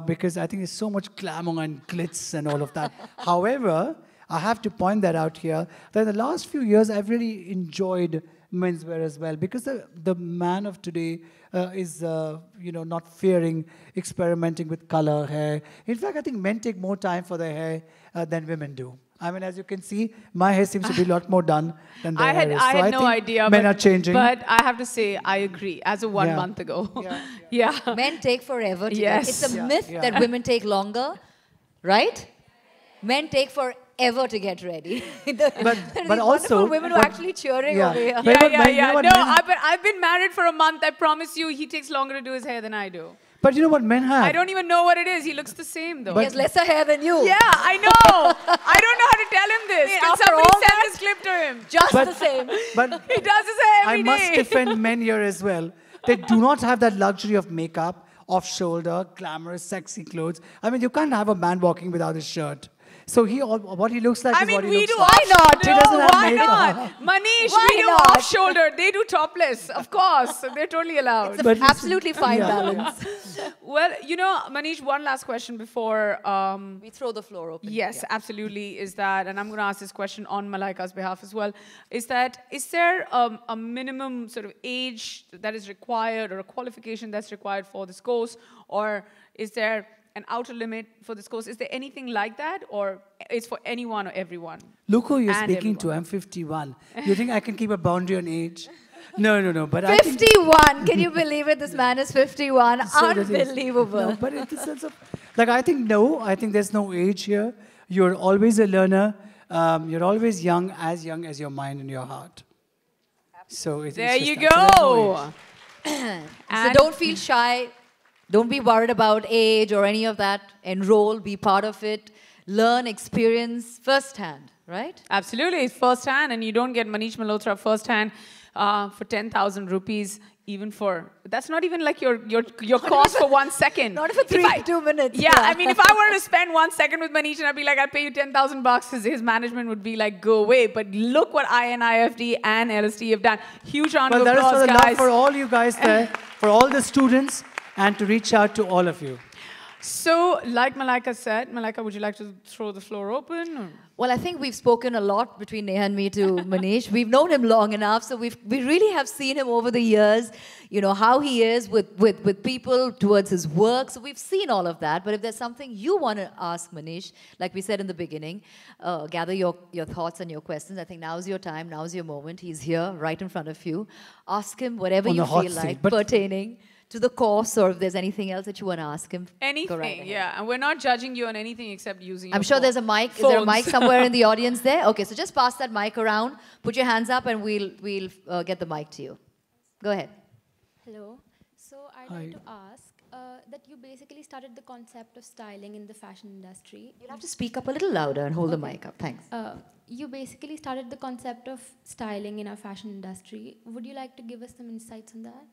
because I think there's so much glamour and glitz and all of that. However, I have to point that out here, that in the last few years, I've really enjoyed menswear as well, because the man of today is, you know, not fearing experimenting with color, hair. In fact, I think men take more time for their hair than women do. I mean, as you can see, my hair seems to be a lot more done than their hair is. I had no idea. Men are changing. But I have to say, I agree, as of 1 month ago. Yeah. Men take forever to get. It's a myth that women take longer, right? Men take forever to get ready. but also, women who are actually cheering over here. No, I've been married for a month. I promise you, he takes longer to do his hair than I do. But you know what men have? I don't even know what it is. He looks the same, though. He has lesser hair than you. Yeah, I know. I don't know how to tell him this. Can somebody send this clip to him? Just the same. But he does his hair every day. I must defend men here as well. They do not have that luxury of makeup, off-shoulder, glamorous, sexy clothes. I mean, you can't have a man walking without his shirt. So what he looks like is what he looks like. Why not? He doesn't have why makeup. not? Manish, we do off-shoulder. They do topless. Of course. They're totally allowed. It's an absolutely fine balance. Well, you know, Manish, one last question before... we throw the floor open. Yes, absolutely, is that, and I'm going to ask this question on Malaika's behalf as well, is there a minimum sort of age that is required or a qualification that's required for this course, or is there an outer limit for this course? Is there anything like that, or it's for anyone or everyone? Look who you're speaking to. I'm 51. You think I can keep a boundary on age? No. But 51. Can you believe it? This man is 51. So unbelievable. No, but in the sense of, like, I think there's no age here. You're always a learner. You're always young as your mind and your heart. So there you go. So don't feel shy. Don't be worried about age or any of that. Enroll, be part of it, learn, experience firsthand, right? Absolutely, it's firsthand, and you don't get Manish Malhotra firsthand for 10,000 rupees, even for, that's not even like your cost for 1 second. Not for 3 to 2 minutes. Yeah, I mean, if I were to spend 1 second with Manish and I'd be like, I'll pay you 10,000 bucks, his management would be like, go away. But look what INIFD and LST have done. Huge round of Well, that is applause, for the love guys. for all you guys there, for all the students, and to reach out to all of you. So, like Malaika said, Malaika, would you like to throw the floor open? Or? Well, I think we've spoken a lot between Neha and me to Manish. We've known him long enough, so we really have seen him over the years, you know, how he is with people towards his work. So we've seen all of that. But if there's something you want to ask Manish, like we said in the beginning, gather your thoughts and your questions. I think now's your time, now's your moment. He's here, right in front of you. Ask him whatever On you the hot feel seat, like but- pertaining to the course, or if there's anything else that you want to ask him. Go right Anything, ahead. yeah. And we're not judging you on anything except using I'm your sure phone. there's a mic. Is there a mic Phones. somewhere in the audience there? Okay, so just pass that mic around. Put your hands up and we'll get the mic to you. Go ahead. Hello. So I'd Hi. like to ask that you basically started the concept of styling in the fashion industry. You'll have to speak up a little louder and hold the mic up. Thanks. You basically started the concept of styling in our fashion industry. Would you like to give us some insights on that?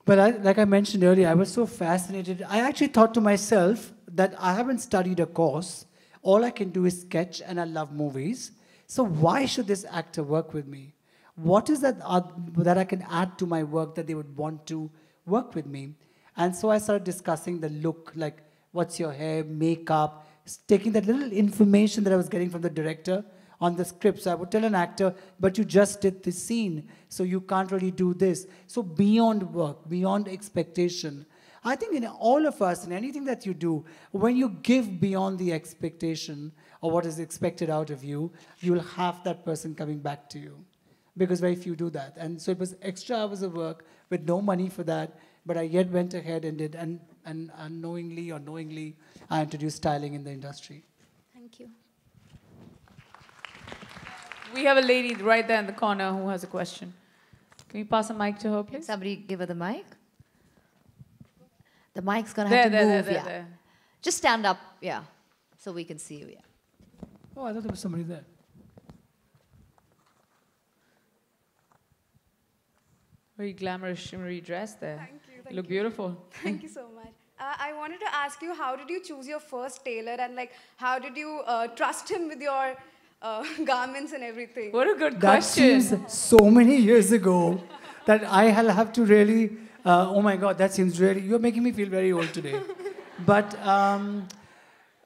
But like I mentioned earlier, I was so fascinated. I actually thought to myself that I haven't studied a course. All I can do is sketch, and I love movies. So why should this actor work with me? What is that that I can add to my work that they would want to work with me? And so I started discussing the look, like what's your hair, makeup, taking that little information that I was getting from the director on the script. So I would tell an actor, but you just did this scene, so you can't really do this. So beyond work, beyond expectation. I think in all of us, in anything that you do, when you give beyond the expectation or what is expected out of you, you'll have that person coming back to you. Because very few do that. And so it was extra hours of work with no money for that, but I yet went ahead and did, and unknowingly or knowingly, I introduced styling in the industry. Thank you. We have a lady right there in the corner who has a question. Can you pass a mic to her, please? Somebody give her the mic. The mic's going to have to move, yeah. there. Just stand up, yeah, so we can see you, yeah. Oh, I thought there was somebody there. Very glamorous, shimmery dress there. Thank you. You look beautiful. Thank you so much. I wanted to ask you, how did you choose your first tailor, and like, how did you trust him with your garments and everything? What a good That question. seems so many years ago that I'll have to really, oh my God, that seems really, you're making me feel very old today. But,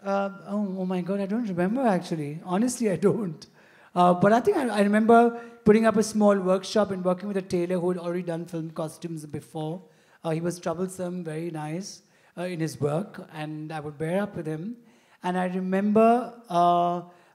oh my God, I don't remember actually. Honestly, I don't. But I think I remember putting up a small workshop and working with a tailor who had already done film costumes before. He was troublesome, very nice in his work, and I would bear up with him. And I remember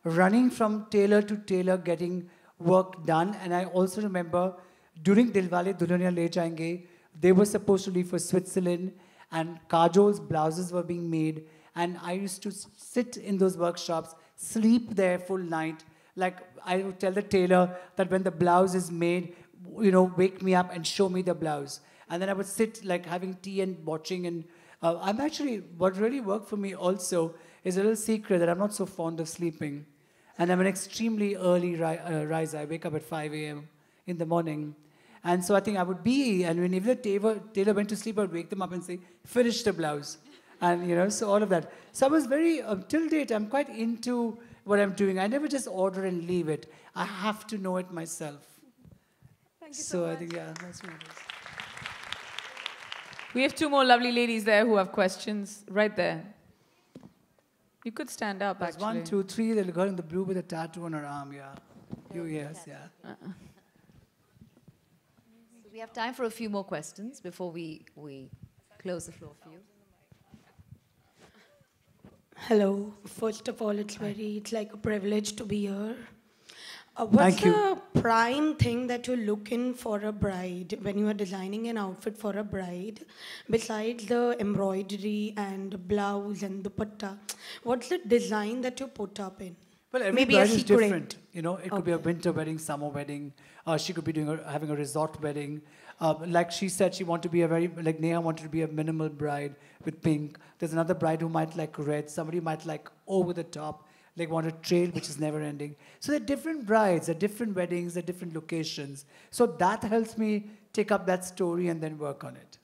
running from tailor to tailor, getting work done. And I also remember during Dilwale Dulhaniya Le Jayenge, they were supposed to leave for Switzerland, and Kajol's blouses were being made. And I used to sit in those workshops, sleep there full night. Like I would tell the tailor that when the blouse is made, you know, wake me up and show me the blouse. And then I would sit like having tea and watching. And I'm actually, what really worked for me also is a little secret that I'm not so fond of sleeping. And I'm an extremely early riser. I wake up at 5 a.m. in the morning. And so I think I would be, and when if the tailor went to sleep, I would wake them up and say, finish the blouse. And, you know, so all of that. So I was very, till date, I'm quite into what I'm doing. I never just order and leave it. I have to know it myself. Thank you so I much. think, yeah, that's what it is. We have two more lovely ladies there who have questions. Right there. You could stand up, There's actually. 1, 2, 3, the girl in the blue with a tattoo on her arm, yeah. You, yes, yeah. So we have time for a few more questions before we close the floor for you. Hello. First of all, it's like a privilege to be here. Thank What's you. the prime thing that you look in for a bride when you are designing an outfit for a bride, besides the embroidery and blouse and dupatta? What's the design that you put up in? Well, every Maybe a bride is secret. different. You know, it could be a winter wedding, summer wedding. She could be having a resort wedding. Like she said, she wanted to be like Neha wanted to be a minimal bride with pink. There's another bride who might like red. Somebody might like over the top. They want a trail which is never ending. So there are different brides, there are different weddings, there are different locations. So that helps me take up that story and then work on it.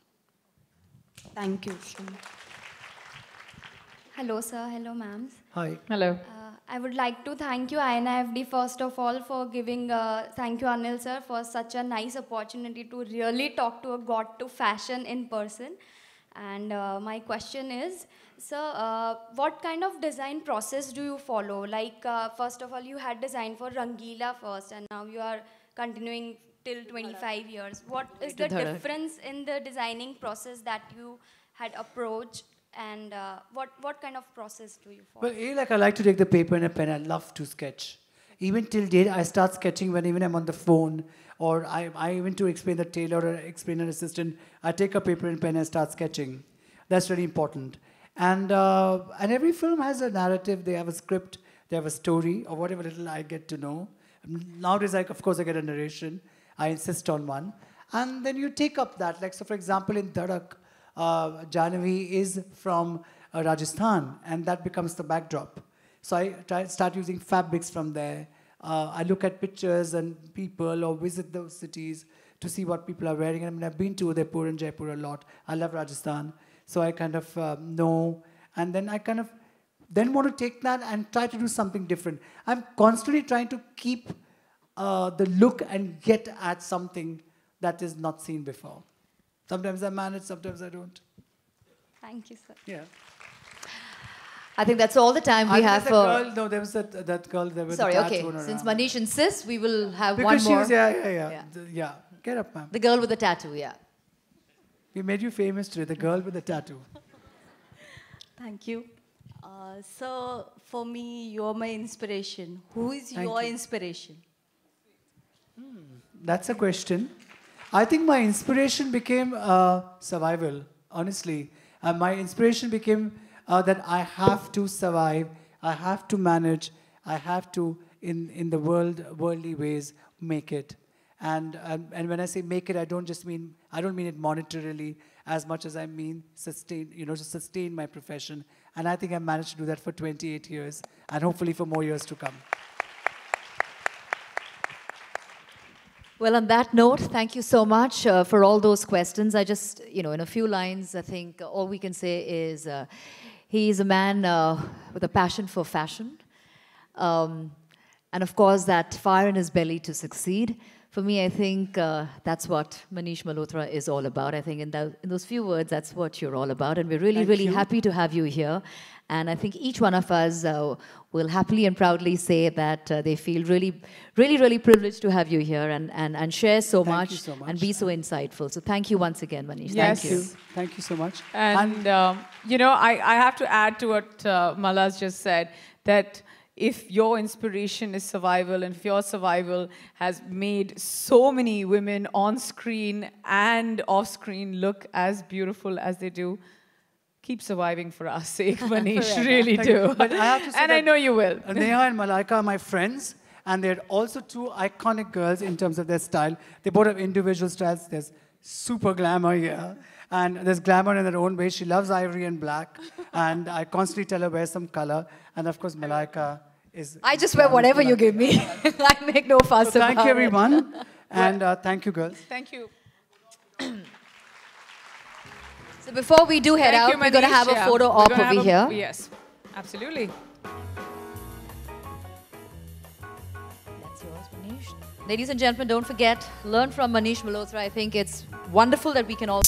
Thank you so much. Hello, sir. Hello, ma'ams. Hi. Hello. I would like to thank you, INFD, first of all, for giving, thank you, Anil, sir, for such a nice opportunity to really talk to a god to fashion in person. And my question is, sir, what kind of design process do you follow? Like, first of all, you had design for Rangila first, and now you are continuing till 25 years. What is the difference in the designing process that you had approached? And what kind of process do you follow? Well, like I like to take the paper and a pen. I love to sketch. Even till date, I start sketching when even I'm on the phone, or I even to explain the tailor or explain an assistant, I take a paper and pen and start sketching. That's really important. And every film has a narrative. They have a script. They have a story, or whatever little I get to know. Nowadays, of course, I get a narration. I insist on one. And then you take up that. Like, so for example, in Dhadak, Jahnavi is from Rajasthan, and that becomes the backdrop. So I start using fabrics from there. I look at pictures and people, or visit those cities to see what people are wearing. I mean, I've been to Udaipur and Jaipur a lot. I love Rajasthan. So I kind of know, and then I kind of then want to take that and try to do something different. I'm constantly trying to keep the look and get at something that is not seen before. Sometimes I manage, sometimes I don't. Thank you, sir. Yeah. I think that's all the time we have for... No, there was that girl there with Sorry, the okay. tattoo on her Since arm. Manish insists, we will have Because one more. she was, yeah. Get up, ma'am. The girl with the tattoo, yeah. We made you famous today, the girl with the tattoo. Thank you. So, for me, you're my inspiration. Who is Thank your you. inspiration? That's a question. I think my inspiration became survival, honestly. My inspiration became that I have to survive, I have to manage, I have to, in the worldly ways, make it. And when I say make it, I don't mean it monetarily as much as I mean sustain, to sustain my profession. And I think I managed to do that for 28 years, and hopefully for more years to come. Well, on that note, thank you so much for all those questions. I just, in a few lines, I think all we can say is he is a man with a passion for fashion. And of course, that fire in his belly to succeed. For me, I think that's what Manish Malhotra is all about. I think in those few words, that's what you're all about. And we're really, really happy to have you here. And I think each one of us will happily and proudly say that they feel really, really, really privileged to have you here and share so much and be so insightful. So thank you once again, Manish. Yes. Thank you. Thank you so much. And, I have to add to what Malaz just said, that if your inspiration is survival, and if your survival has made so many women on screen and off screen look as beautiful as they do, keep surviving for our sake, Manish. Really do. But I have to say and I know you will. Neha and Malaika are my friends, and they're also two iconic girls in terms of their style. They both have individual styles. There's super glamour here, and there's glamour in their own way. She loves ivory and black, and I constantly tell her wear some color. And of course, Malaika is... I just wear whatever you give me. I make no fuss about it. Thank you, everyone. And thank you, girls. Thank you. So before we do head out, we're going to have a photo op over here. Yes, absolutely. That's yours, Manish. Ladies and gentlemen, don't forget, learn from Manish Malhotra. I think it's wonderful that we can all...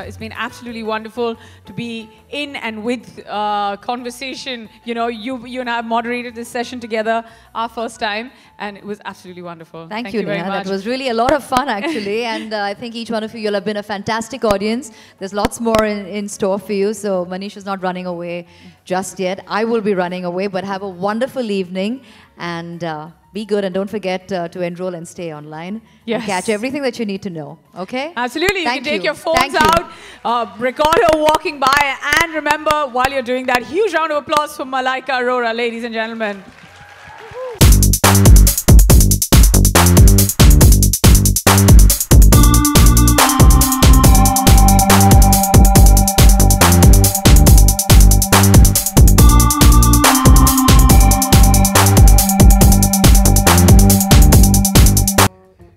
It's been absolutely wonderful to be in and with conversation. You and I moderated this session together our first time, and it was absolutely wonderful. Thank you, very Neha. much. That was really a lot of fun, actually. And I think each one of you'll have been a fantastic audience. There's lots more in store for you. So Manish is not running away just yet. I will be running away, but have a wonderful evening. And be good and don't forget to enroll and stay online. Yes. And catch everything that you need to know. Okay? Absolutely. You Thank can take you. your phones Thank you. out, record her walking by, and remember, while you're doing that, huge round of applause for Malaika Arora, ladies and gentlemen.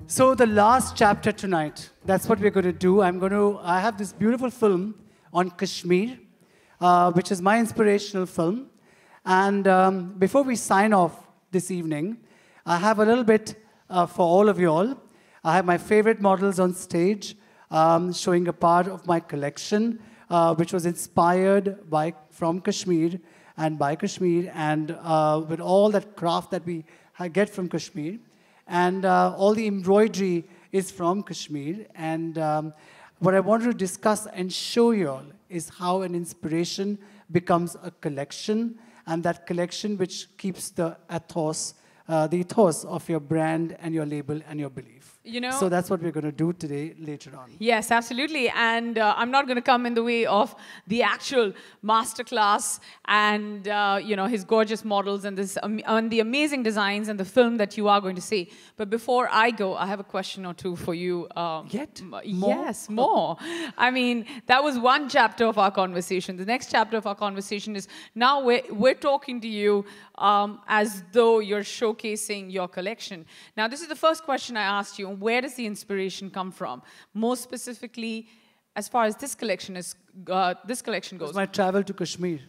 So the last chapter tonight, that's what we're going to do. I have this beautiful film on Kashmir, which is my inspirational film. And before we sign off this evening, I have a little bit for all of you all. I have my favorite models on stage, showing a part of my collection, which was inspired from Kashmir and by Kashmir, and with all that craft that we get from Kashmir. And all the embroidery is from Kashmir. And what I wanted to discuss and show you all is how an inspiration becomes a collection, and that collection which keeps the ethos of your brand and your label and your belief. You know, so that's what we're going to do today, later on. Yes, absolutely. And I'm not going to come in the way of the actual masterclass and his gorgeous models and the amazing designs and the film that you are going to see. But before I go, I have a question or two for you. Yet? More? Yes, more. I mean, that was one chapter of our conversation. The next chapter of our conversation is now we're talking to you as though you're showcasing your collection. Now, this is the first question I asked you. Where does the inspiration come from? More specifically, as far as this collection goes. My travel to Kashmir.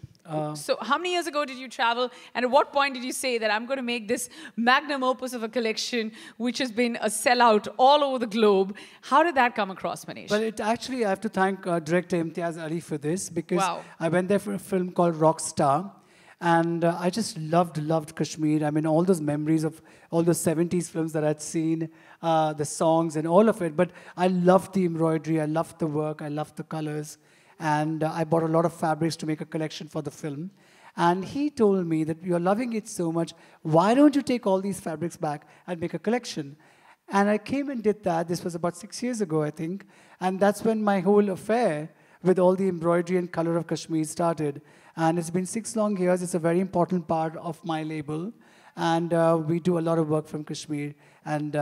So how many years ago did you travel? And at what point did you say that I'm going to make this magnum opus of a collection which has been a sellout all over the globe? How did that come across, Manish? Well, I have to thank director Imtiaz Ali for this, because Wow. I went there for a film called Rockstar. And I just loved Kashmir. I mean, all those memories of all those 70s films that I'd seen, the songs and all of it. But I loved the embroidery, I loved the work, I loved the colors. And I bought a lot of fabrics to make a collection for the film. And he told me that you're loving it so much, why don't you take all these fabrics back and make a collection? And I came and did that. This was about 6 years ago, I think. And that's when my whole affair with all the embroidery and color of Kashmir started. And it's been 6 long years. It's a very important part of my label. And we do a lot of work from Kashmir. And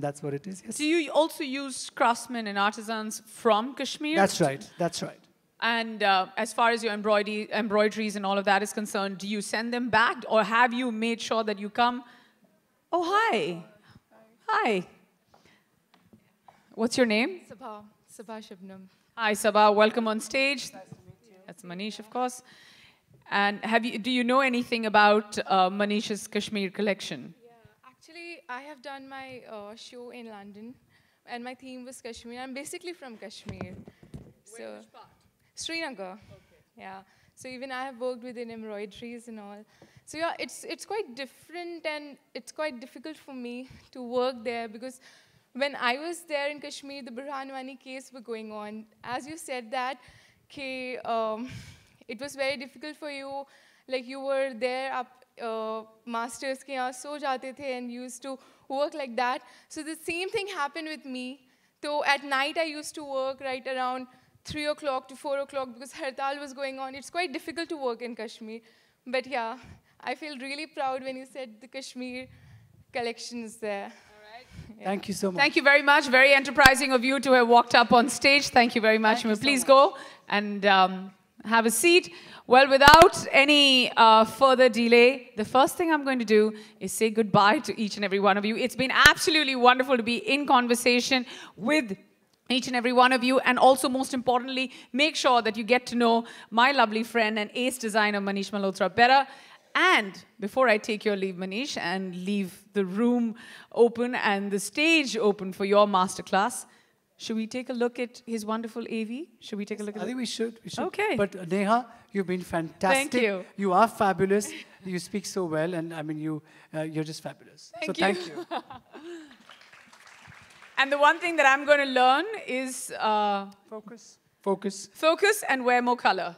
that's what it is. Yes. Do you also use craftsmen and artisans from Kashmir? That's right. That's right. And as far as your embroideries and all of that is concerned, do you send them back? Or have you made sure that you come? Oh, hi. Hi. What's your name? Sabha Shabnam. Hi, Sabha. Welcome on stage. Nice to meet you. That's Manish, of course. And do you know anything about Manish's Kashmir collection? Yeah, actually, I have done my show in London, and my theme was Kashmir. I'm basically from Kashmir. Which part? Srinagar. Okay. Yeah. So even I have worked within embroideries and all. So yeah, it's quite different, and it's quite difficult for me to work there, because when I was there in Kashmir, the Burhan Wani case were going on. As you said that, it was very difficult for you, like you were there up masters ke yahan so jate the and used to work like that. So the same thing happened with me. So at night I used to work right around 3 o'clock to 4 o'clock because Hartal was going on. It's quite difficult to work in Kashmir. But yeah, I feel really proud when you said the Kashmir collection is there. Yeah. Thank you so much. Thank you very much. Very enterprising of you to have walked up on stage. Thank you very much. Please go and have a seat. Well, without any further delay, the first thing I'm going to do is say goodbye to each and every one of you. It's been absolutely wonderful to be in conversation with each and every one of you, and also, most importantly, make sure that you get to know my lovely friend and ace designer, Manish Malhotra, better. And before I take your leave, Manish, and leave the room open and the stage open for your masterclass, should we take a look at his wonderful AV? Should we take a look at it? I think we should. Okay. But Neha, you've been fantastic. Thank you. You are fabulous. You speak so well, and I mean, you're just fabulous. Thank you. And the one thing that I'm going to learn is focus. Focus and wear more color.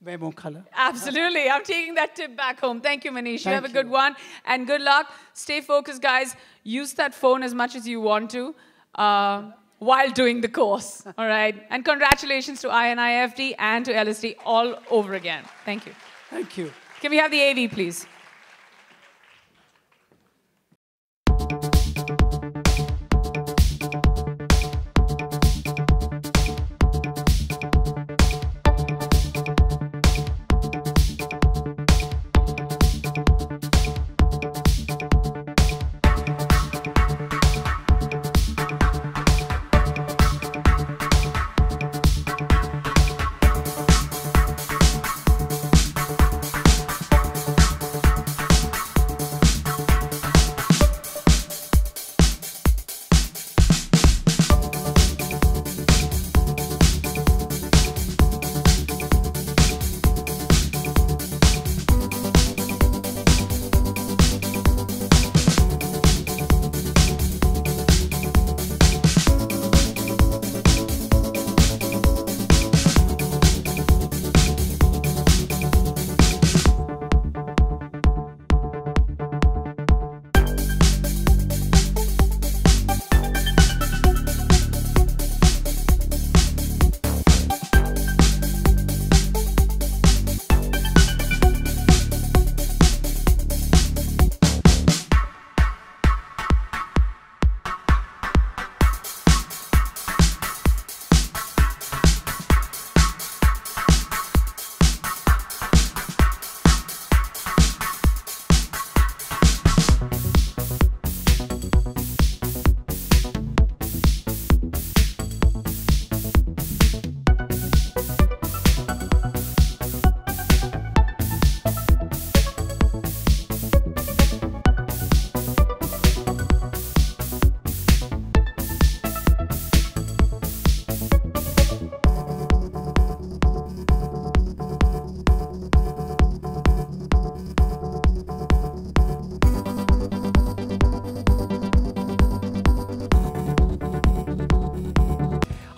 Wear more color. Absolutely. I'm taking that tip back home. Thank you, Manish. You have a good you. one. And good luck. Stay focused, guys. Use that phone as much as you want to while doing the course. All right. And congratulations to INIFD and to LSD all over again. Thank you. Thank you. Can we have the AV, please?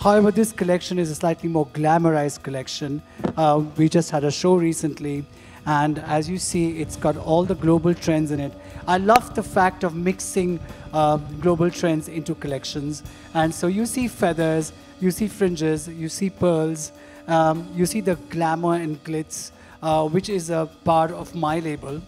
However, this collection is a slightly more glamorized collection. We just had a show recently, and as you see, it's got all the global trends in it. I love the fact of mixing global trends into collections. And so you see feathers, you see fringes, you see pearls, you see the glamour and glitz, which is a part of my label.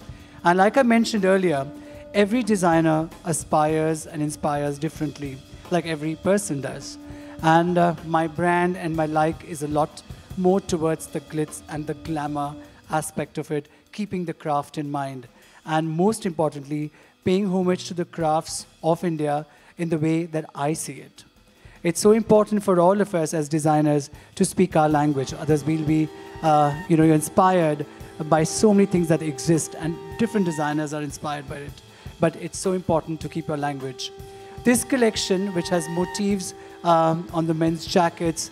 And like I mentioned earlier, every designer aspires and inspires differently, like every person does. And my brand and my like is a lot more towards the glitz and the glamour aspect of it, keeping the craft in mind. And most importantly, paying homage to the crafts of India in the way that I see it. It's so important for all of us as designers to speak our language. Others will be inspired by so many things that exist, and different designers are inspired by it. But it's so important to keep our language. This collection, which has motifs on the men's jackets,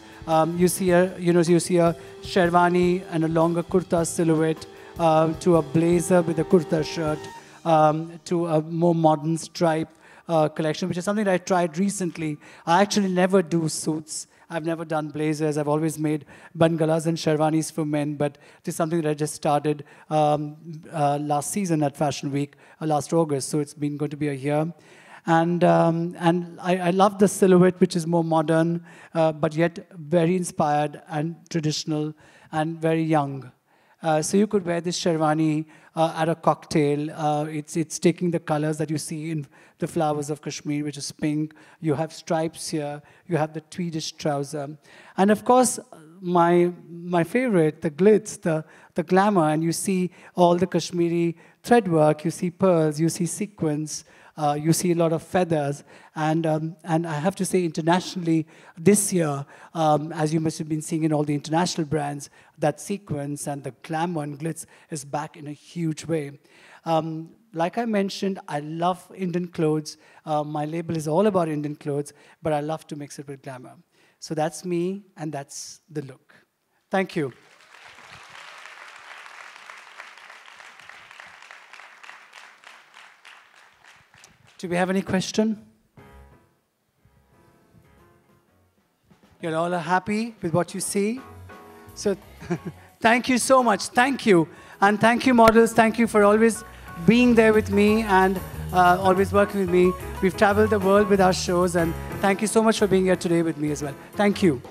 you see a sherwani and a longer kurta silhouette, to a blazer with a kurta shirt, to a more modern stripe collection, which is something that I tried recently. I actually never do suits. I've never done blazers. I've always made bangalas and sherwanis for men, but this is something that I just started last season at Fashion Week, last August, so it's been going to be a year. And I love the silhouette, which is more modern, but yet very inspired and traditional and very young. So you could wear this sherwani at a cocktail. It's taking the colors that you see in the flowers of Kashmir, which is pink. You have stripes here. You have the tweedish trouser. And of course, my favorite, the glitz, the glamour, and you see all the Kashmiri thread work. You see pearls. You see sequins. You see a lot of feathers, and I have to say internationally this year, as you must have been seeing in all the international brands, that sequence and the glamour and glitz is back in a huge way. Like I mentioned, I love Indian clothes. My label is all about Indian clothes, but I love to mix it with glamour. So that's me, and that's the look. Thank you. Do we have any question? You all are happy with what you see? So Thank you so much. Thank you. And thank you, models. Thank you for always being there with me and always working with me. We've traveled the world with our shows, and thank you so much for being here today with me as well. Thank you.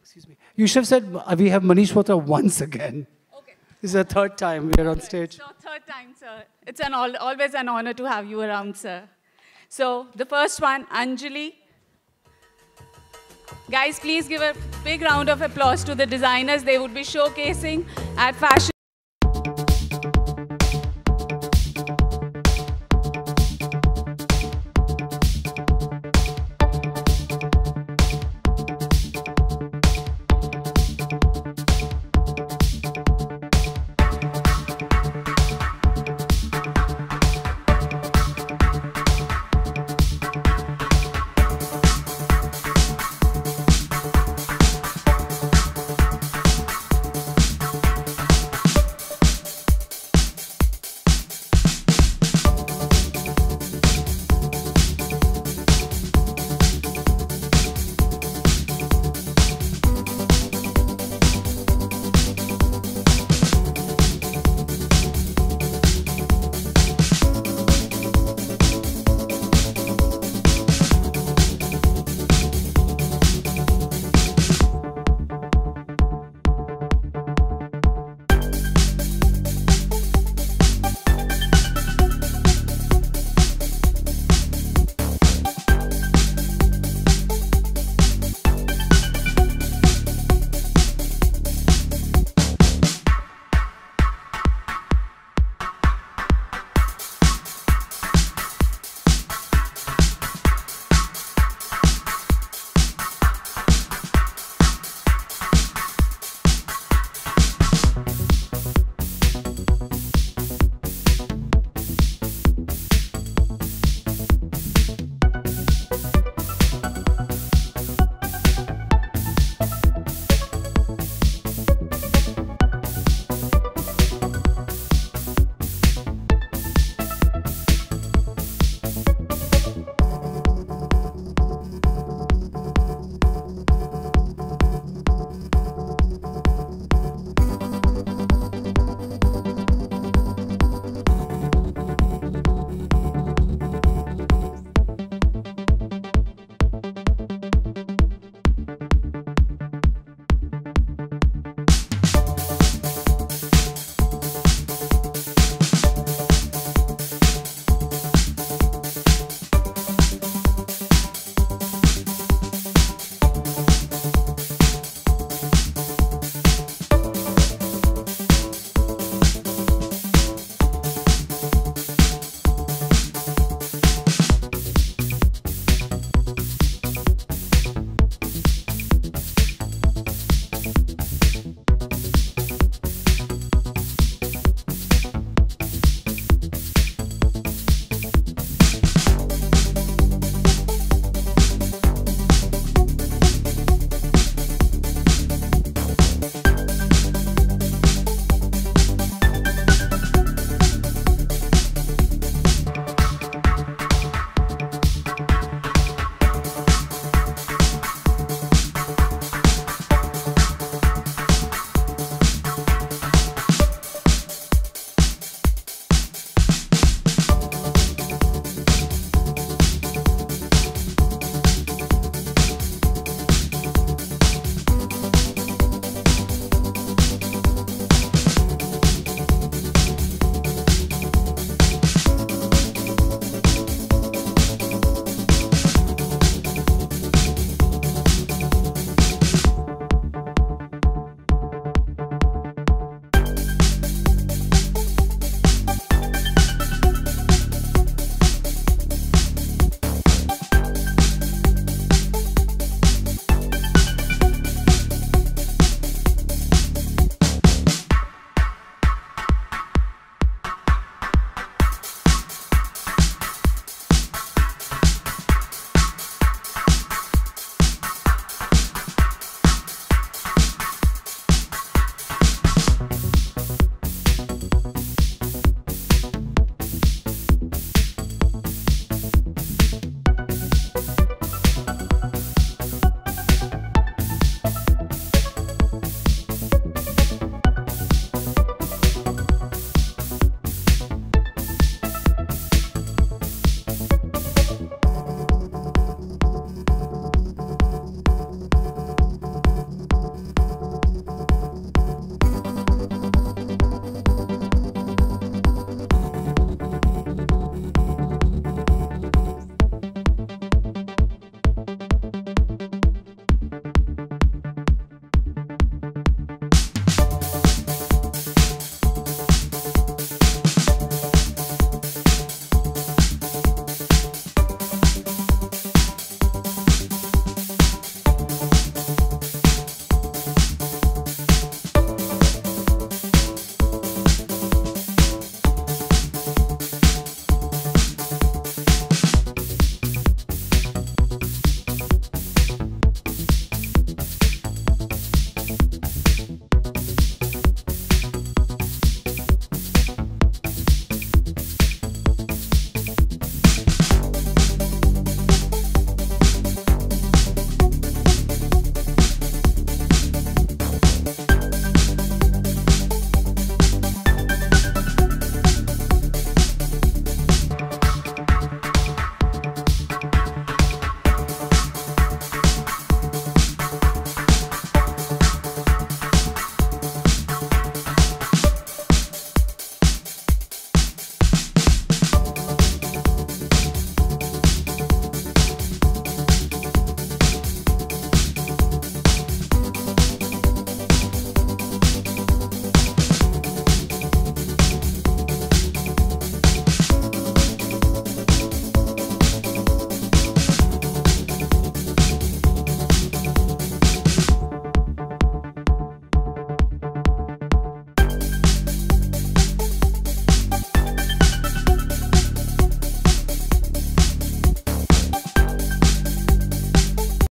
Excuse me. You should have said we have Manish Malhotra once again. Okay. This is the third time we are on stage. So third time, sir. It's always an honor to have you around, sir. So the first one, Anjali. Guys, please give a big round of applause to the designers. They would be showcasing at Fashion